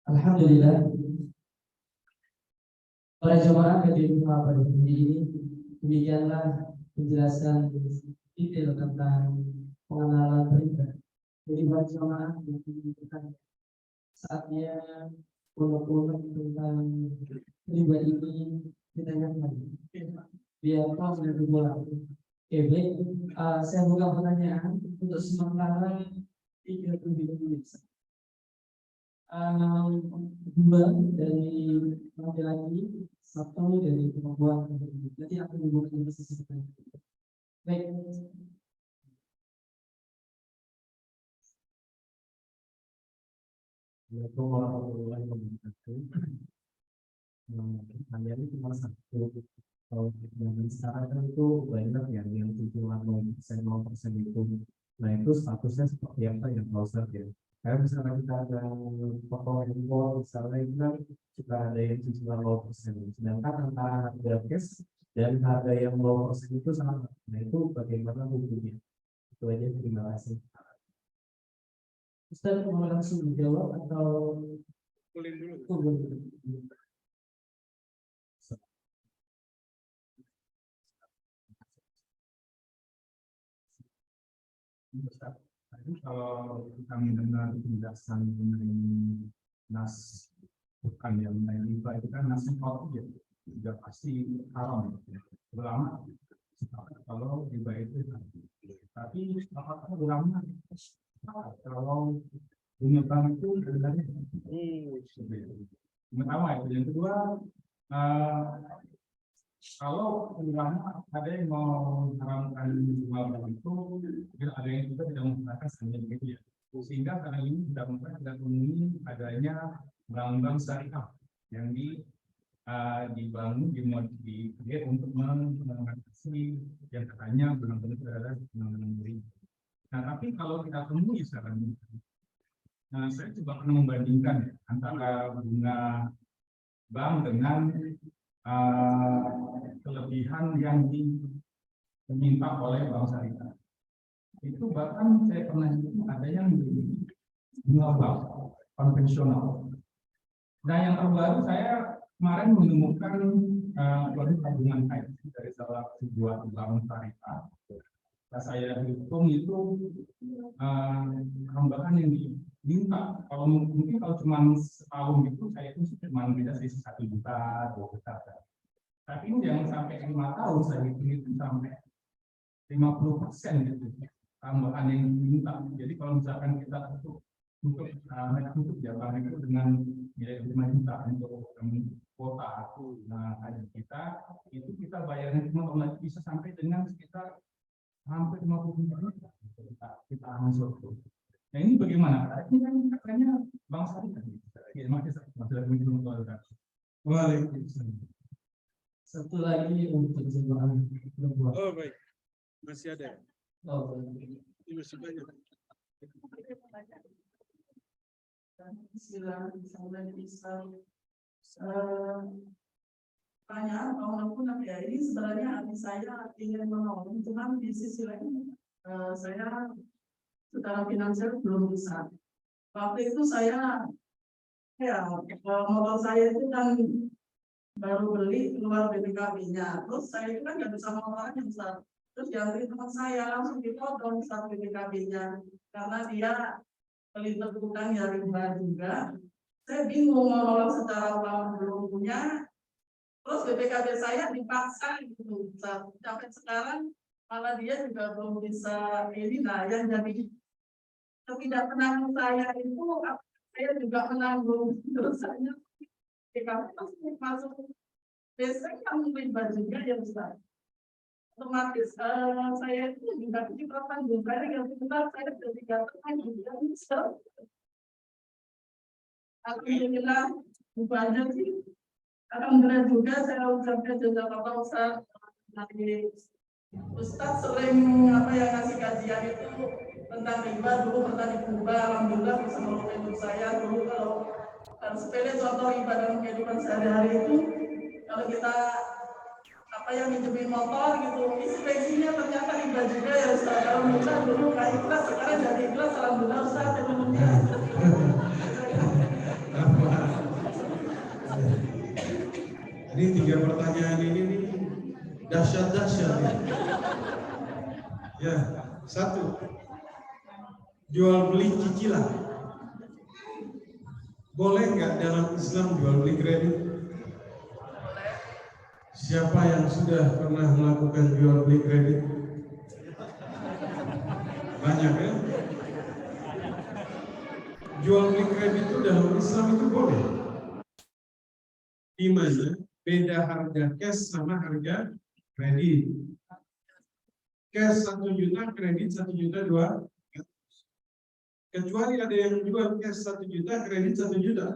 Alhamdulillah, para jemaah yang dirahmati pada hari ini, demikianlah penjelasan detail tentang pengenalan riba. Jadi para jemaah yang bertanya, saatnya unek-unek tentang riba ini ditanyakan, biar tahu dan dibuat. Oke, baik. Saya buka pertanyaan untuk sementara 30 menit. Dua dari laki-laki, satu dari perempuan. Nanti akan dibuka sesuatu. Baik. Assalamualaikum warahmatullahi wabarakatuh. Pertanyaannya cuma satu. Kalau zaman sekarang kan itu banyak yang cicilan 0% itu. Nah itu statusnya seperti apa yang mau ya? Karena misalnya kita ada toko impor, misalnya itu kan sudah ada yang cicilan 0%. Sedangkan antara harga cash dan harga yang 0% itu sama. Nah itu bagaimana hukumnya? Itu aja, terima kasih. Ustaz mau langsung dijawab atau Boleh dulu. Kalau kami dengar penjelasan mengenai nas bukan yang lain riba itu kan nas kalau ya sudah pasti haram. Ulama kalau riba itu tapi apakah ulama kalau punya bank itu sebenarnya pertama itu, yang kedua kalau ulama ada yang mau mengharamkan jual barang itu, ada yang juga tidak menggunakan hanya begitu ya. Sehingga karena ini tidak memenuhi adanya bank-bank syariah yang dibangun untuk mengatasi yang katanya benar-benar adalah mengenai. Nah, tapi kalau kita temui sekarang, saya coba pernah membandingkan antara bunga bank dengan kelebihan yang diminta oleh bank syariah. Itu bahkan saya pernah ada yang bunga bank konvensional. Nah yang terbaru saya kemarin menemukan produk tabungan haji dari salah sebuah bank syariah. Nah, saya hitung itu tambahan yang diminta. Kalau mungkin kalau cuma setahun itu saya itu cuma bisa sisi 1 juta, 2 juta. Tapi ini jangan sampai 5 tahun saya hitung sampai 50% gitu tambahan yang diminta. Jadi kalau misalkan kita untuk jabatan itu dengan nilai 5 juta untuk kuota haji kita, itu kita bayarnya cuma bisa sampai dengan sekitar hampir 50 juta kita masuk. Nah ini bagaimana? Ini kan katanya bangsa kita. Waalaikumsalam. satu lagi untuk jemaah perempuan. Oh baik, masih ada. Oh, Ini masih banyak. Silakan misalnya bisa pertanyaan walaupun ya ini sebenarnya hati saya ingin menolong, cuman di sisi lain saya secara finansial belum bisa. Waktu itu saya motor saya itu kan baru beli keluar BPKB-nya, terus saya itu kan nggak bisa motornya besar, terus diantri teman saya langsung dipotong saat BPKB-nya karena dia terlibat utang ya riba juga. Saya bingung mau nolong secara uang belum punya, terus BPKB saya dipaksa gitu. Sampai sekarang malah dia juga belum bisa ini. Nah, yang jadi ketidaktenangan saya itu saya juga menanggung dosanya. BPKB pasti masuk desa yang riba juga ya besar. Otomatis saya itu juga kecipratan juga yang benar saya jadi ganteng juga bisa. Alhamdulillah banyak sih. Alhamdulillah juga saya ucapkan jazakallah Ustaz. Nanti Ustaz sering yang ngasih kajian itu tentang riba dulu pernah diubah. Alhamdulillah bisa menolong saya dulu kalau sepele contoh riba dalam kehidupan sehari-hari itu kalau kita minjemin motor gitu, isi bensinnya ternyata riba juga ya Ustaz. Alhamdulillah dulu nggak ikhlas, sekarang jadi ikhlas. Alhamdulillah Ustaz. Ini 3 pertanyaan ini nih dahsyat-dahsyat ya. Ya, 1. Jual beli cicilan. Boleh nggak dalam Islam jual beli kredit? Siapa yang sudah pernah melakukan jual beli kredit? Banyak ya? Jual beli kredit itu dalam Islam itu boleh. Di mana beda harga cash sama harga kredit. Cash 1 juta, kredit 1,2 juta. Kecuali ada yang jual cash 1 juta, kredit 1 juta.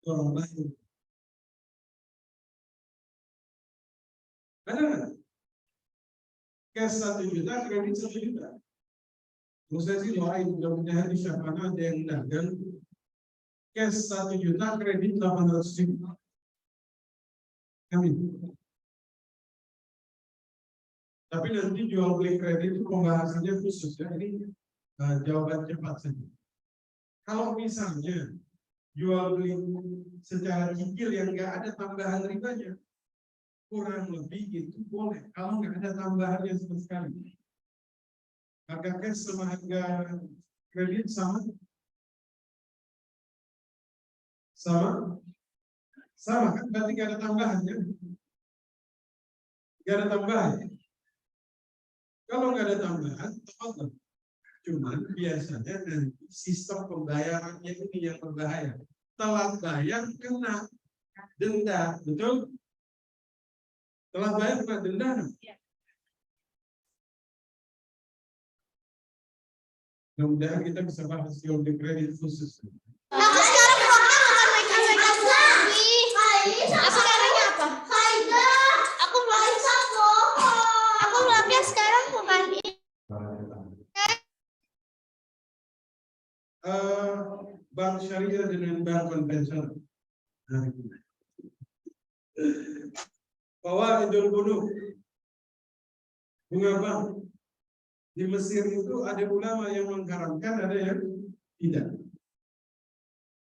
Orang lain. Ada nggak? Cash 1 juta, kredit 1 juta. Menurut saya sih doain, mudah-mudahan di Syafana ada yang dagang cash 1 juta, kredit 800 ribu. Amin. Tapi nanti jual beli kredit itu pembahasannya khusus ya. Ini jawaban cepat saja. Kalau misalnya jual beli secara cicil yang nggak ada tambahan ribanya, kurang lebih itu boleh. Kalau nggak ada tambahannya sama sekali. Harga cash sama harga kredit sama kan? Berarti nggak ada tambahannya. Nggak ada tambahan. Kalau nggak ada tambahan, tepat. Cuman biasanya nanti sistem pembayarannya ini yang berbahaya. Telat bayar kena denda, betul? Telat bayar kena denda. Mudah-mudahan kita bisa bahas jual beli kredit khusus. Aku sekarang program bukan make up lagi. Aku sekarang apa? Aku vlognya sekarang bukan Bank syariah dengan bank konvensional. Fawaidul bunuk. Bunga bank. Di Mesir itu ada ulama yang mengharamkan, ada yang tidak.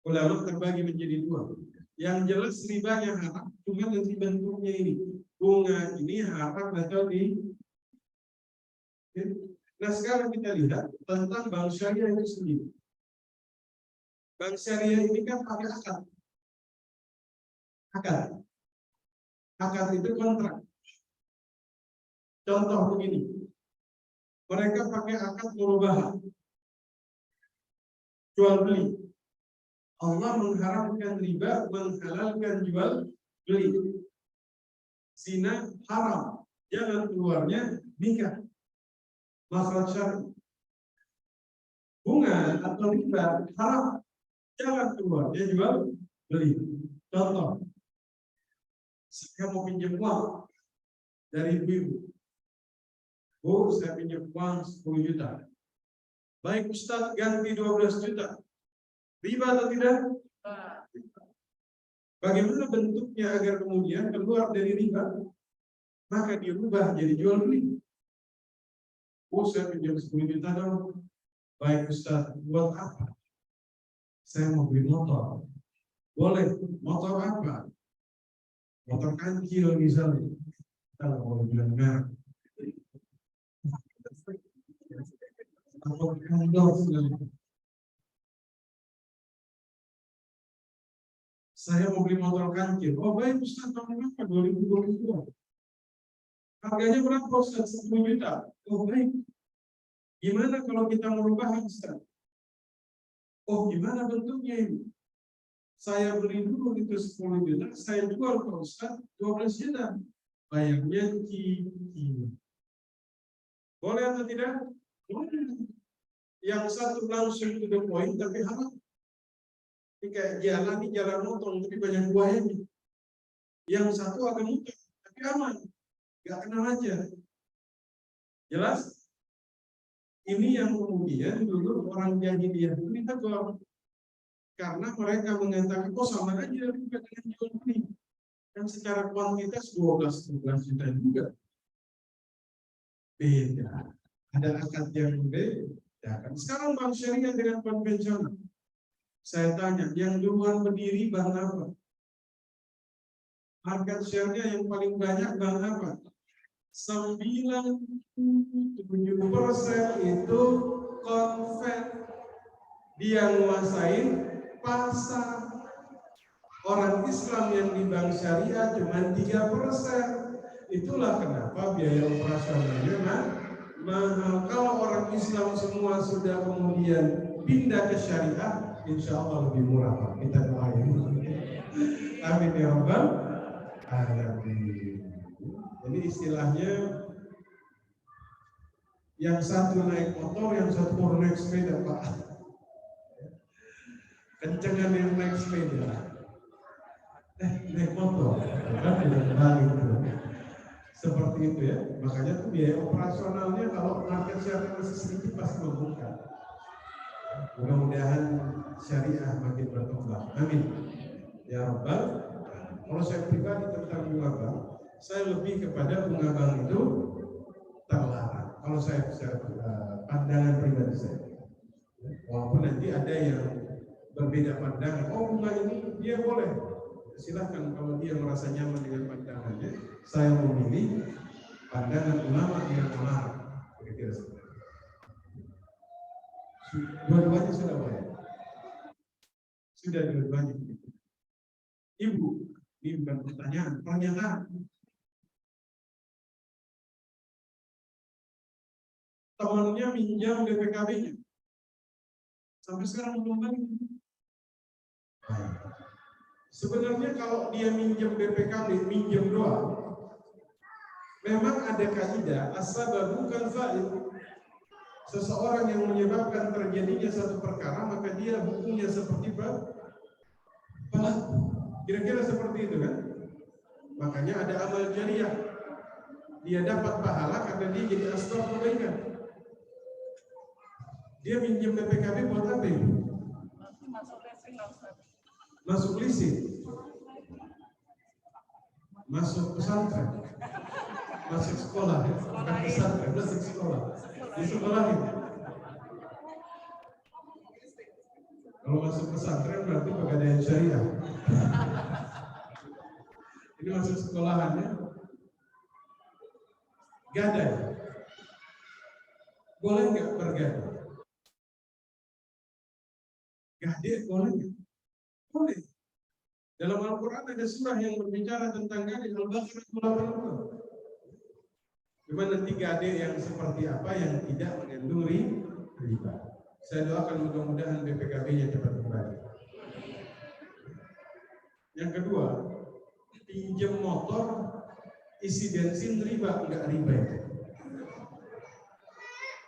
Ulama terbagi menjadi 2. Yang jelas ribanya haram, cuma nanti bentuknya ini. Bunga ini haram atau di. Nah sekarang kita lihat tentang bank syariah itu sendiri. Bank syariah ini kan pakai akad. Akad itu kontrak. Contoh begini. Mereka pakai akad murabahah. Jual beli. Allah mengharamkan riba, menghalalkan jual beli. Zina haram. Jalan keluarnya nikah. Makhraj syar'i. Bunga atau riba haram. Jalan keluarnya jual beli. Contoh. Saya mau pinjam uang dari ibu. Bu, saya pinjam uang 10 juta. Baik Ustaz, ganti 12 juta. Riba atau tidak? Bagaimana bentuknya agar kemudian keluar dari riba? Maka dirubah jadi jual beli. Oh, saya pinjam 10 juta dong. Baik Ustaz, buat apa? Saya mau beli motor. Boleh, motor apa? Motor kancil misalnya. Kalau mau bilang merek. Atau Honda. Saya mau beli motor kancil. Oh baik Ustaz, tahun berapa? 2022. Harganya berapa Ustaz? 10 juta. Oh baik. Gimana kalau kita merubah Ustaz? Oh gimana bentuknya ini? Saya beli dulu itu 10 juta, saya jual ke Ustaz 12 juta. Bayarnya cicil. Boleh atau tidak? Boleh. Yang satu langsung to the point tapi halal. Ini kayak jalan motong tapi banyak buayanya. Yang satu agak mudah tapi aman. Gak kenal aja. Jelas? Ini yang kemudian dulu orang jahiliyah itu minta jual. Karena mereka mengatakan, oh sama aja juga dengan jual beli. Dan secara kuantitas 12-13 juta juga. Beda. Ada akad yang beda. Sekarang bank syariah dengan konvensional. Saya tanya, yang duluan berdiri bank apa? Market share-nya yang paling banyak bank apa? 97% itu konven. Dia nguasain pasar. Orang Islam yang di bank syariah cuma 3%. Itulah kenapa biaya operasionalnya mahal. Kalau orang Islam semua sudah kemudian pindah ke syariah, insya Allah lebih murah Pak. Kita doain. Amin ya Rabbal alamin. Jadi istilahnya yang satu naik motor, yang satu naik sepeda Pak. Kencengan yang naik sepeda. Naik motor. Kan tidak balik itu. Seperti itu ya. Makanya tuh biaya operasionalnya kalau market share masih sedikit pasti membengkak. Mudah-mudahan syariah makin berkembang. Amin. Ya Rabbal. Kalau saya pribadi tentang bunga bank, saya lebih kepada bunga bank itu terlarang. Kalau saya pandangan pribadi saya. Walaupun nanti ada yang berbeda pandangan. Oh bunga ini dia boleh. Silahkan kalau dia merasa nyaman dengan pandangannya. Saya memilih pandangan ulama yang melarang. Kira-kira seperti itu. Dua-duanya sudah boleh. Sudah dua-duanya. Ibu, ini bukan pertanyaan, pernyataan. Temannya minjam BPKB-nya. Sampai sekarang belum balik. Sebenarnya kalau dia minjam BPKB, minjam doang, memang ada kaidah as-sababu kal fa'il. Seseorang yang menyebabkan terjadinya satu perkara, maka dia hukumnya seperti pelaku. Kira-kira seperti itu kan? Makanya ada amal jariah. Dia dapat pahala karena dia jadi asbab kebaikan. Dia minjem BPKB buat apa ini? Masuk leasing. Masuk pesantren. Masuk sekolah ya. Bukan pesantren, masuk sekolah. Di sekolahin. Kalau masuk pesantren berarti pegadaian syariah. Ini masuk sekolahan ya. Gadai. Boleh nggak bergadai? Gadai boleh nggak? Boleh. Dalam Al-Quran ada surah yang berbicara tentang gadai. Al-Baqarah 82. Cuma nanti gadai yang seperti apa yang tidak mengandung riba. Saya doakan mudah-mudahan BPKB-nya cepat kembali. Yang kedua, pinjam motor isi bensin riba, enggak riba itu.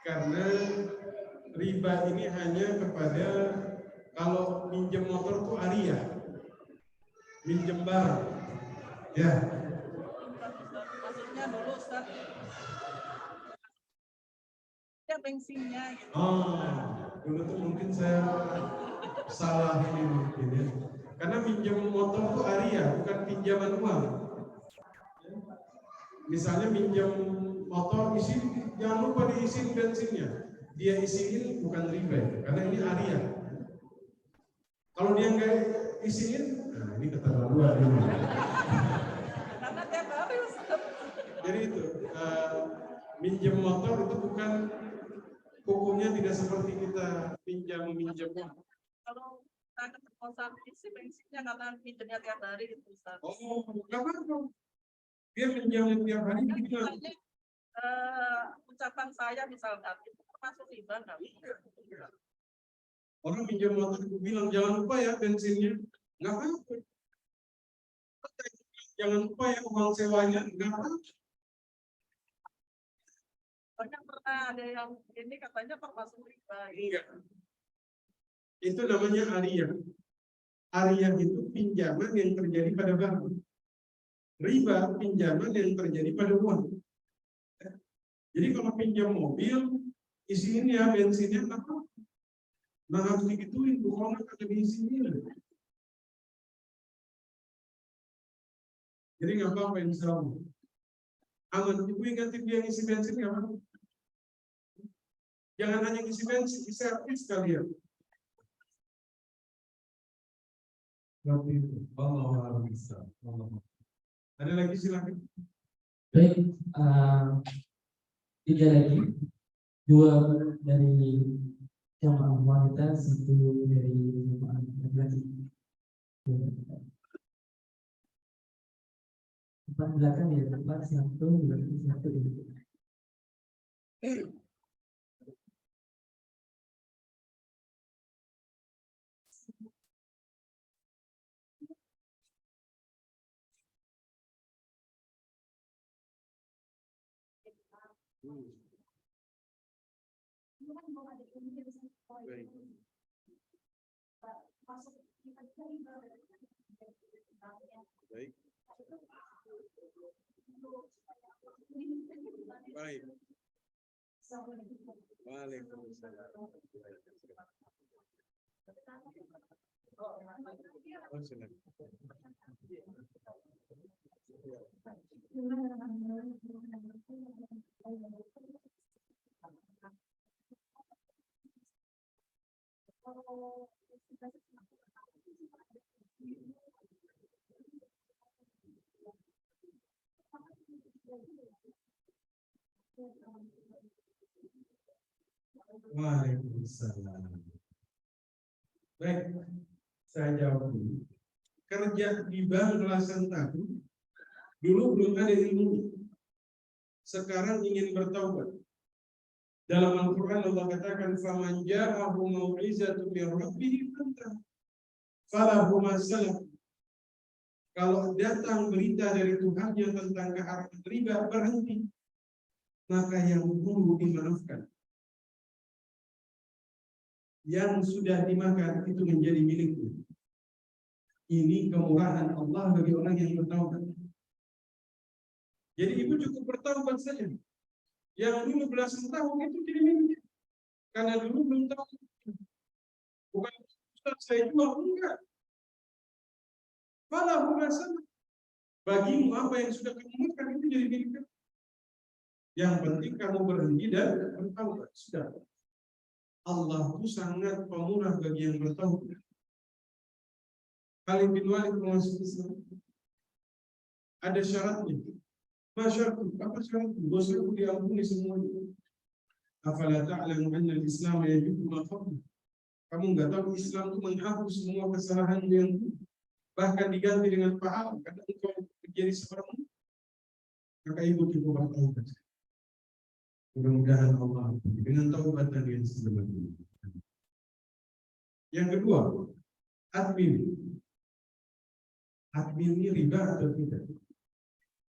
Karena riba ini hanya kepada kalau minjem motor itu ariyah, minjem barang, ya. Maksudnya dulu Ustaz, bensinnya gitu. Dulu tuh mungkin saya salah ini mungkin ya. Karena pinjam motor itu Aria, bukan pinjaman uang. Misalnya pinjam motor isi, jangan lupa diisi bensinnya. Dia isiin bukan riba, karena ini Aria. Kalau dia nggak isiin, nah ini keterlaluan ini. Karena tiap hari Jadi itu minjem motor itu bukan hukumnya tidak seperti kita minjam uang. kalau kita ke kosan isi bensinnya karena pinjamnya tiap hari gitu Ustaz. Oh, nggak apa-apa. Dia minjam tiap hari juga. Ucapan saya misalkan itu termasuk riba nggak? Orang minjam motor bilang jangan lupa ya bensinnya, nggak apa-apa. Jangan lupa ya uang sewanya, nggak apa-apa. Banyak pernah ada yang ini katanya termasuk riba. Enggak. Itu namanya Aria. Aria itu pinjaman yang terjadi pada barang. Riba pinjaman yang terjadi pada uang. Jadi kalau pinjam mobil, isiin ya bensinnya apa? Nah harus digituin, bukan ada diisiin. Jadi nggak apa-apa insya Allah. Aman, ibu ingatin dia ngisi bensin nggak apa-apa. Jangan hanya ngisi bensin, isi servis sekalian. Seperti itu. Allah bisa. Ada lagi silakan. Baik, 3 lagi, 2 dari jamaah wanita, 1 dari jamaah laki-laki. 4 belakang ya, 4 1 ini. Baik. Baik. Waalaikumsalam. Oh, silakan. Waalaikumsalam. Baik, saya jawab dulu. Kerja di bank belasan tahun, dulu belum ada ilmu. Sekarang ingin bertaubat. Dalam Al-Quran Allah katakan, "Faman ja'ahu mau'izatun min rabbih fantah, falahu ma salaf." Kalau datang berita dari Tuhannya tentang keharaman riba, berhenti. Maka yang dulu dimaafkan. Yang sudah dimakan itu menjadi miliknya. Ini kemurahan Allah bagi orang yang bertaubat. Jadi ibu cukup bertaubat saja. Yang dulu belasan tahun itu jadi miliknya. Karena dulu belum tahu. Bukan Ustaz saya jual, enggak. Falahu ma salaf. Bagimu apa yang sudah kamu makan itu jadi miliknya. Yang penting kamu berhenti dan bertaubat. Sudah. Allah itu sangat pemurah bagi yang bertaubat. Khalid bin Walid masuk Islam. Ada syaratnya. Masyarakat, apa syaratnya? Dosaku diampuni semuanya. Afala ta'lamu anna al-Islam yajibu ma qabla. Kamu enggak tahu Islam itu menghapus semua kesalahan yang bahkan diganti dengan pahala karena engkau menjadi seorang. Maka ibu cukup bertaubat. Mudah-mudahan Allah dengan taubatan yang sebenarnya. Yang kedua, admin. Admin ini riba atau tidak?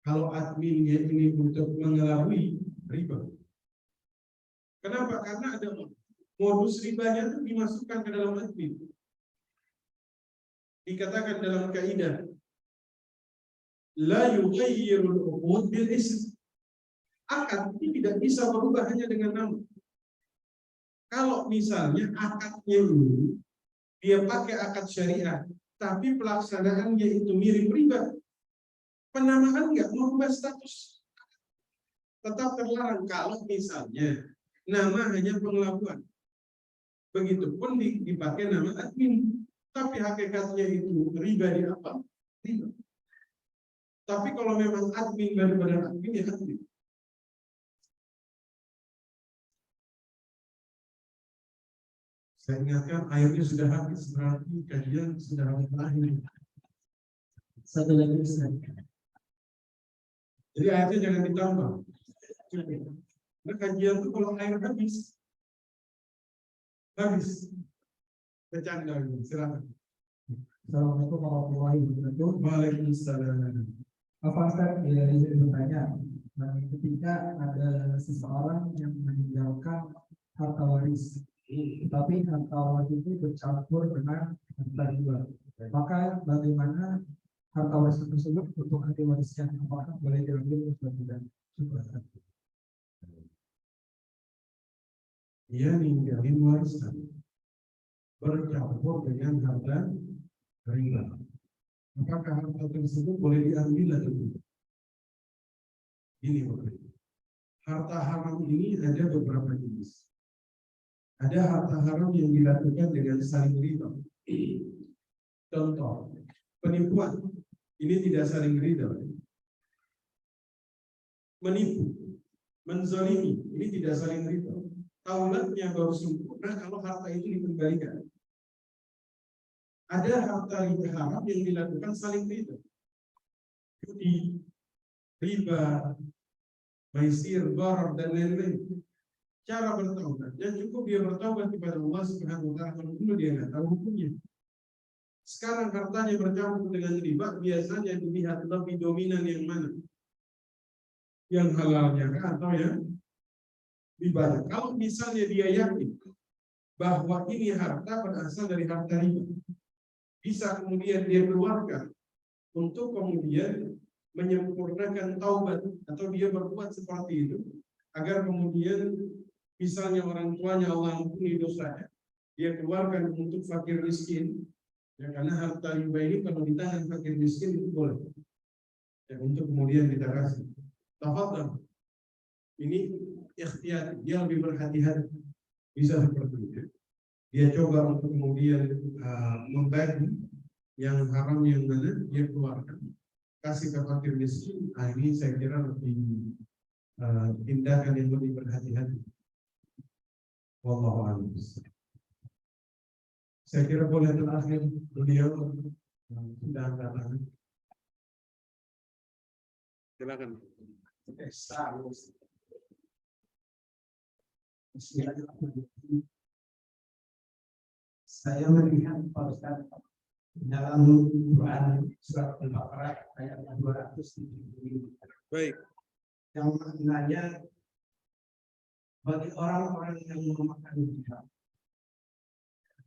Kalau adminnya ini untuk mengelabui, riba. Kenapa? Karena ada modus ribanya itu dimasukkan ke dalam admin. Dikatakan dalam kaidah, la yughayyirul uqud bil ism. Akad ini tidak bisa berubah hanya dengan nama. Kalau misalnya akadnya ini dia pakai akad syariah, tapi pelaksanaannya itu mirip riba, penamaan nggak merubah status, tetap terlarang. Kalau misalnya nama hanya pengelabuan, begitupun dipakai nama admin, tapi hakikatnya itu riba di apa? Riba. Tapi kalau memang admin daripada admin ya admin. Saya ingatkan airnya sudah habis, berarti kajian sudah habis berakhir. Satu lagi Ustaz. Jadi airnya jangan ditambah. Nah, kajian itu kalau air habis, bercanda. Silakan. Assalamualaikum warahmatullahi wabarakatuh. Waalaikumsalam. Apa Ustaz, izin bertanya, ketika ada seseorang yang meninggalkan harta waris, tapi harta waris itu bercampur dengan harta riba, maka bagaimana harta waris tersebut untuk ahli warisnya, apakah boleh diambil atau tidak? Dia ninggalin warisan bercampur dengan harta riba. Apakah harta tersebut boleh diambil atau tidak? Ini maksudnya. Harta haram ini ada beberapa jenis. Ada harta haram yang dilakukan dengan saling riba. Contoh, penipuan. Ini tidak saling riba. Menipu, menzalimi, ini tidak saling riba. Taubatnya baru sempurna kalau harta itu dikembalikan. Ada harta haram yang dilakukan saling riba. Judi, riba, maisir, gharar, dan lain-lain. Cara bertaubatnya cukup dia bertaubat kepada Allah Subhanahu wa taala, dulu dia nggak tahu hukumnya. Sekarang hartanya bercampur dengan riba, biasanya dilihat lebih dominan yang mana? Yang halalnya kah atau yang riba? Kalau misalnya dia yakin bahwa ini harta berasal dari harta riba, bisa kemudian dia keluarkan untuk kemudian menyempurnakan taubat, atau dia berbuat seperti itu agar kemudian misalnya orang tuanya Allah ampuni dosanya, dia keluarkan untuk fakir miskin, ya, karena harta riba ini kalau ditahan fakir miskin itu boleh, ya, untuk kemudian kita kasih. Tafadhal, ini ikhtiyar, dia lebih berhati-hati, bisa seperti itu. Dia coba untuk kemudian membagi yang haram yang mana dia keluarkan, kasih ke fakir miskin. Nah, ini saya kira lebih tindakan yang lebih berhati-hati. Wallahu a'lam. Saya kira boleh terakhir beliau sudah angkat tangan. Silakan. Saya melihat Pak Ustaz dalam Quran surat Al-Baqarah ayat 270. Baik. Yang maknanya bagi orang-orang yang memakan riba,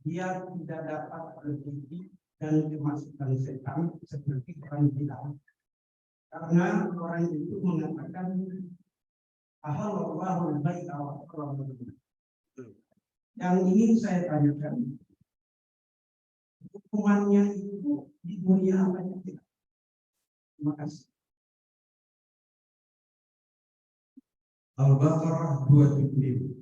dia tidak dapat berdiri dan kemasukan setan seperti orang gila, karena orang itu mengatakan ahallallahu al-bai'a wa harrama riba. Yang ingin saya tanyakan, hukumannya itu di dunia apa tidak? Terima kasih. Al-Baqarah 275.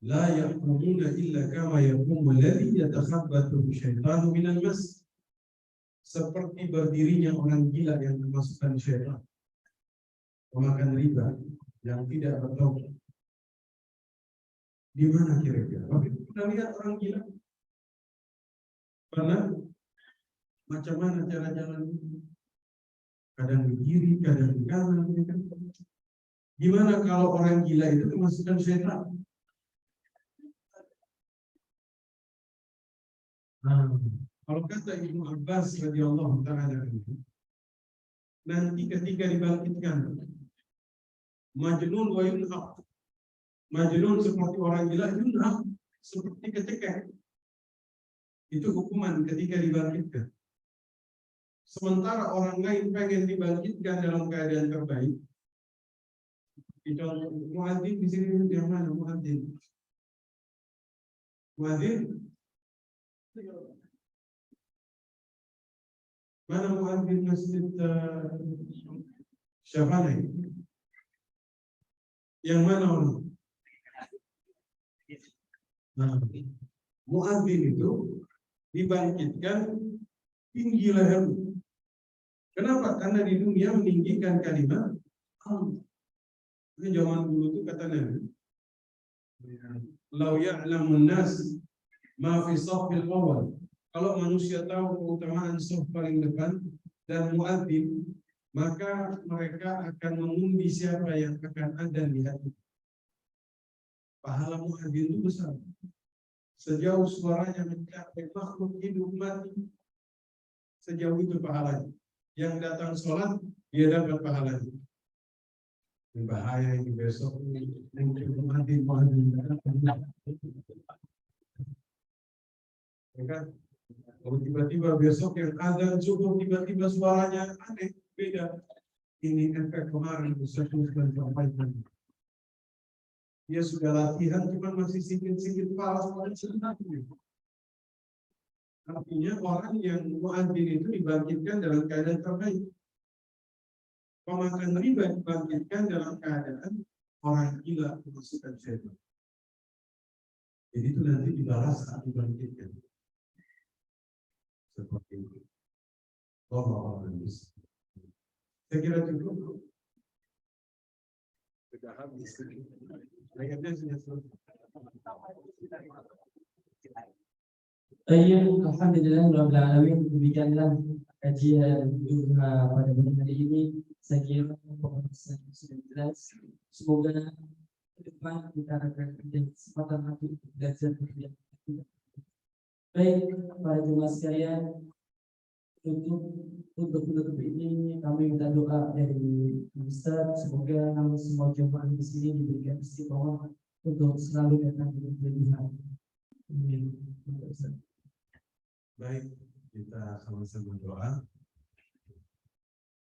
La yaqumuna illa kama yaqumu alladhi yatakhabbathu syaitanu minal mas. Seperti berdirinya orang gila yang kemasukan syaitan, pemakan riba yang tidak bertaubat. Di mana kira-kira? Tapi kita lihat orang gila. Pernah macam mana cara jalan? Kadang di kiri, kadang di kanan. Gimana kalau orang gila itu kemasukan syaitan? Kalau kata Ibnu Abbas radhiyallahu ta'ala anhu, nanti ketika dibangkitkan majnun wa yunhaq, majnun seperti orang gila, yunhaq seperti kecekek, itu hukuman ketika dibangkitkan. Sementara orang lain pengen dibangkitkan dalam keadaan terbaik, Itu muadzin di sini yang mana muadzin? Muadzin? Mana muadzin masjid Syafani? Yang mana orang? Nah, muadzin itu dibangkitkan tinggi leher. Kenapa? Karena di dunia meninggikan kalimat Allah. Ini zaman dulu itu kata Nabi, "Lau ya'lamun nas ma fi shaffil awal." Kalau manusia tahu keutamaan shaf paling depan dan muadzin, maka mereka akan mengundi siapa yang akan ada di hati. Pahala muadzin itu besar. Sejauh suaranya mencapai makhluk hidup mati, sejauh itu pahalanya. Yang datang sholat, dia dapat pahalanya. Bahaya ini besok mungkin muadzin. Kalau tiba-tiba besok yang ada cukup tiba-tiba suaranya aneh, beda. Ini efek kemarin Ustaz Muslim sampaikan. Dia sudah latihan, cuma masih sikit-sikit falas pada sebenarnya. Artinya orang yang muadzin itu dibangkitkan dalam keadaan terbaik. Pemakan riba dibangkitkan dalam keadaan orang gila kemasukan syaitan. Jadi itu nanti dibalas saat dibangkitkan. Seperti itu. Allah. Saya kira cukup. Sudah habis. Ayatnya sudah selesai. Alhamdulillah, demikianlah kajian pada malam hari ini. Saya kira pembahasan sudah jelas. Semoga ke depan kita akan ada kesempatan lagi untuk belajar lebih lanjut. Baik, para jemaah sekalian, untuk menutup ini kami minta doa dari Ustaz. Semoga semua jemaah di sini diberikan istiqomah untuk selalu datang di kelebihan. Amin. Baik, kita sama-sama doa.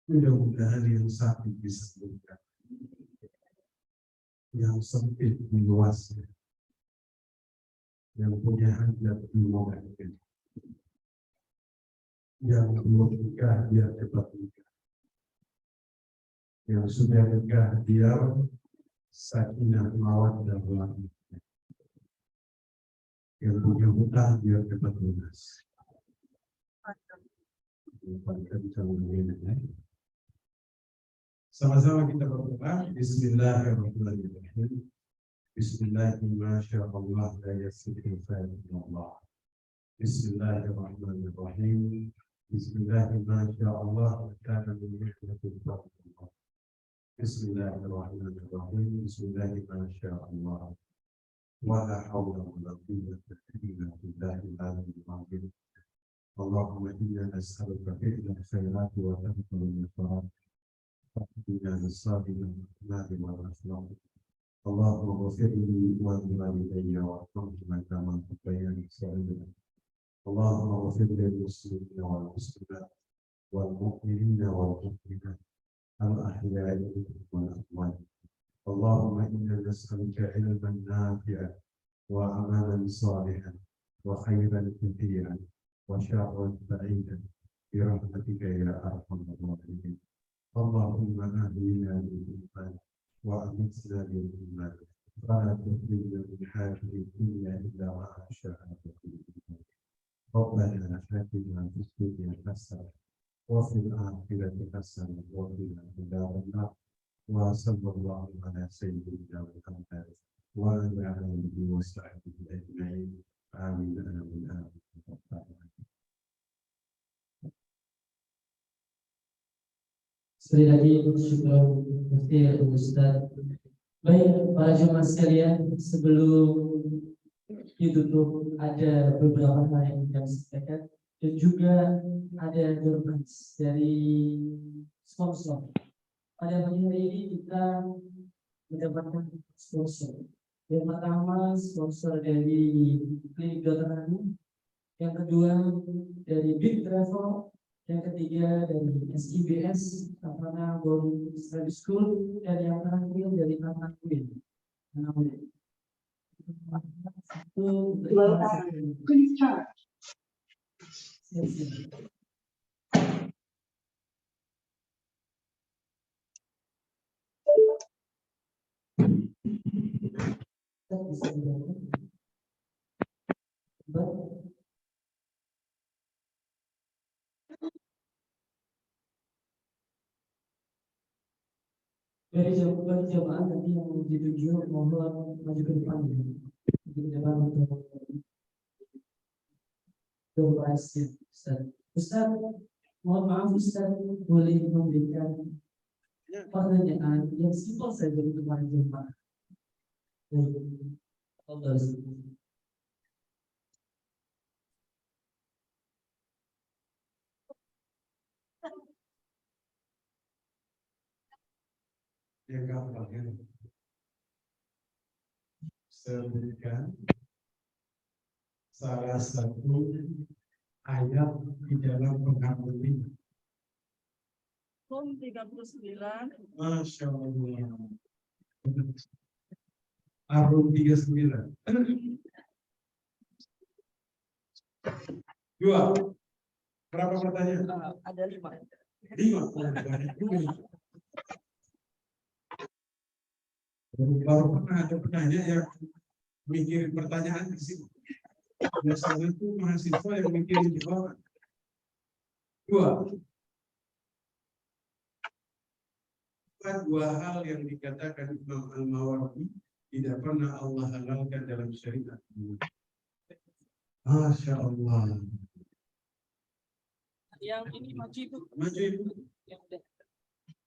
Mudah-mudahan yang sakit disembuhkan, yang sempit meluas, yang punya hajat dimudahkan, yang belum nikah biar cepat nikah, yang sudah nikah biar sakinah mawaddah warahmah, yang punya hutang biar cepat lunas. Sama-sama kita berdoa. Bismillahirrahmanirrahim. Bismillahirrahmanirrahim. La yasiru Allah. Bismillahirrahmanirrahim. Bismillahirrahmanirrahim. Kana min rahmatil Allah. Bismillahirrahmanirrahim. Bismillahirrahmanirrahim. Wa la hawla wa la quwwata illa billahil aliyyil azim. Allahumma inna nas'aluka fi'la khairat wa tarka al-munkarat. Fa'inna nas'aluka al-hikmata wal akhlaq. Allahumma ighfir li wa li walidayya warhamhuma kama rabbayani saghira. Allahumma ighfir lil muslimina wal muslimat wal mu'minina wal mu'minat al-ahya'i wal amwat. Allahumma inna nas'aluka ilman nafi'an wa amalan salihan wa khairan kathiran wa syarran ba'idan bi rahmatika ya arhamar rahimin. Allahumma ahyina bil iman wa amitna bil iman wa la tukhrijna min hadhihi dunya illa ma sya'aka. Rabbana atina fid dunya hasanah wa fil akhirati hasanah wa qina adzaban nar. Wa sallallahu ala sayyidina Muhammad wa ala alihi wa sahbihi ajma'in. Amin amin amin. Sekali lagi syukur Ustaz. Baik, para jemaah sekalian, sebelum ditutup ada beberapa hal yang ingin disampaikan dan juga ada dorongan dari sponsor. Pada pagi hari ini kita mendapatkan sponsor. Yang pertama sponsor dari Klinik Dr. Hani, yang kedua dari Big Travel, Yang ketiga dari SIBS, Savannah Bowling Study School, dan yang terakhir dari Taman Queen. Satu, dua, dari jamaah nanti yang dituju mohon maju ke depan ya. Di depan untuk doa Ustaz. Ustaz, mohon maaf Ustaz, boleh memberikan pertanyaan yang simpel saja untuk para jemaah. Baik. Allah. Ya gampang ya. Sebutkan salah satu ayat di dalam pengakuan ini. Rum 39. Masya Allah. Ar-Rum 39. Dua. Berapa pertanyaan? Ada 5. 5. Baru pernah ada penanya yang mikirin pertanyaan di sini. Biasanya itu mahasiswa yang mikirin jawaban. 2. Dua hal yang dikatakan Imam Al-Mawardi tidak pernah Allah halalkan dalam syariat. Masya Allah. Yang ini maju Ibu. Maju Ibu. Yang udah.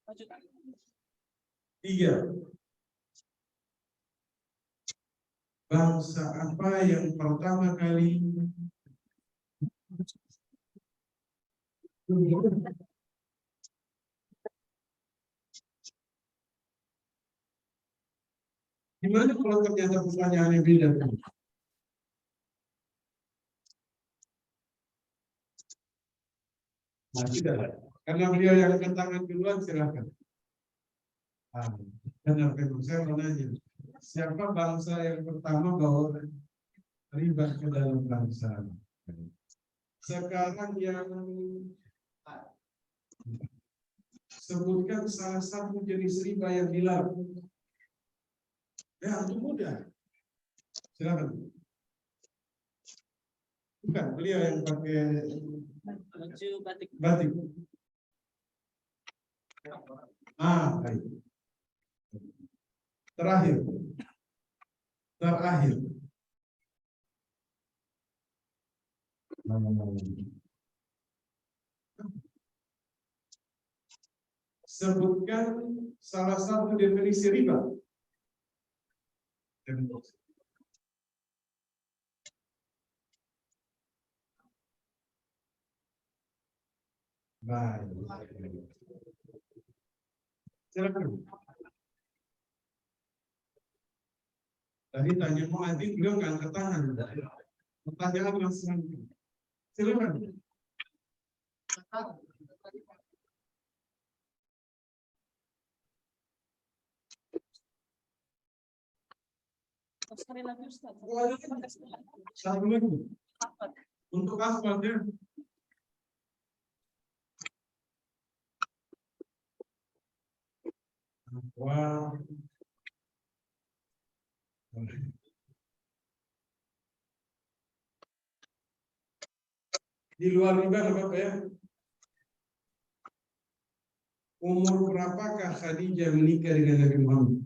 Maju. 3. Bangsa apa yang pertama kali gimana kalau ternyata pertanyaannya beda? Nah, tidak. Karena beliau yang angkat tangan duluan, silakan. Benar, saya mau nanya. Siapa bangsa yang pertama bawa riba ke dalam bangsa? Sekarang yang sebutkan salah satu jenis riba yang dilarang. Ya, itu mudah. Silakan. Bukan, beliau yang pakai Maju batik. batik. Baik. Terakhir. Sebutkan salah satu definisi riba. Baik. Silakan. Tadi tanya mau adik, beliau nggak angkat tangan. Pertanyaan langsung. Silakan. Sekali lagi Ustaz. Satu lagi. Untuk aspal ya. Wah. Di luar riba apa ya? Umur berapakah Khadijah menikah dengan Nabi Muhammad?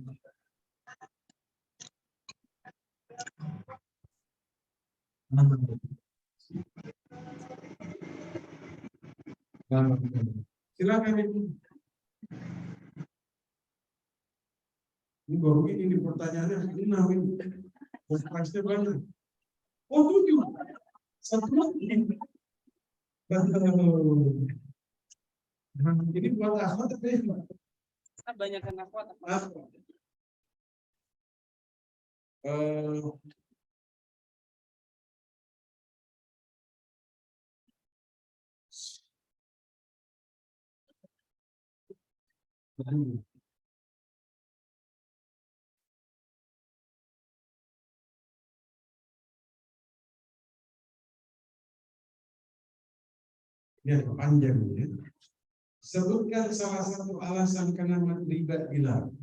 Silakan Ibu. Ini baru ini pertanyaannya benar ini. Pasti banyak. Oh 7. Satu lagi. Ini buat Ahmad tapi Banyak kan akhwat. Ya, panjang ya. Sebutkan salah satu alasan kenapa riba dilarang.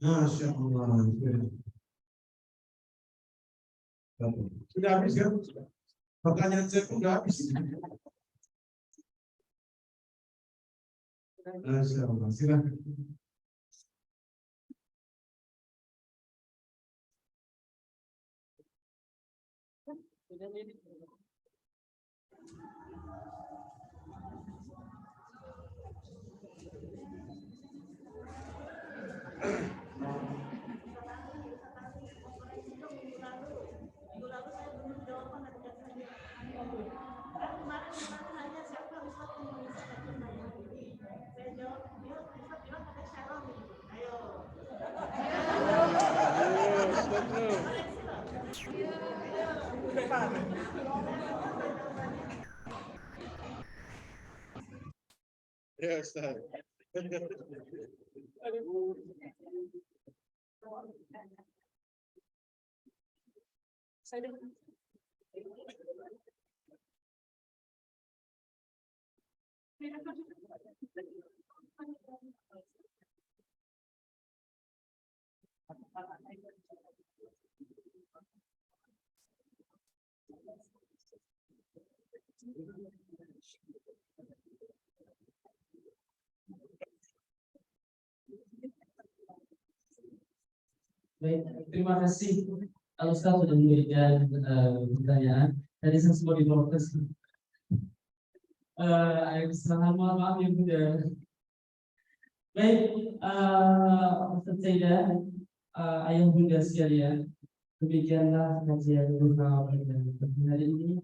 Masya Allah. Sudah habis kan? Pertanyaan saya pun sudah habis. Masya Allah. Silakan. Ya, Ustaz. Baik, terima kasih Al-Ustaz sudah memberikan pertanyaan. Tadi saya sempat diprotes. Maaf ya Bunda. Baik, Ustaz Saidah, ayah Bunda sekalian, demikianlah kajian bersama pada hari ini.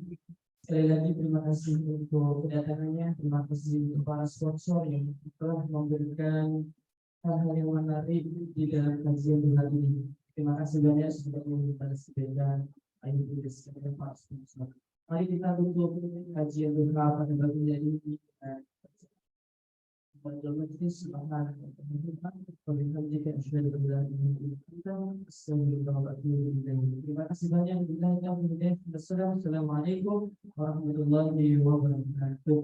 Sekali lagi terima kasih untuk kedatangannya, terima kasih untuk para sponsor yang telah memberikan hal-hal yang menarik di dalam kajian hari ini. Terima kasih banyak sudah memberikan sepeda ayat Bunda sekalian para sponsor. Mari kita tutup kajian bersama pada bagian ini. Terima kasih banyak. Assalamualaikum warahmatullahi wabarakatuh.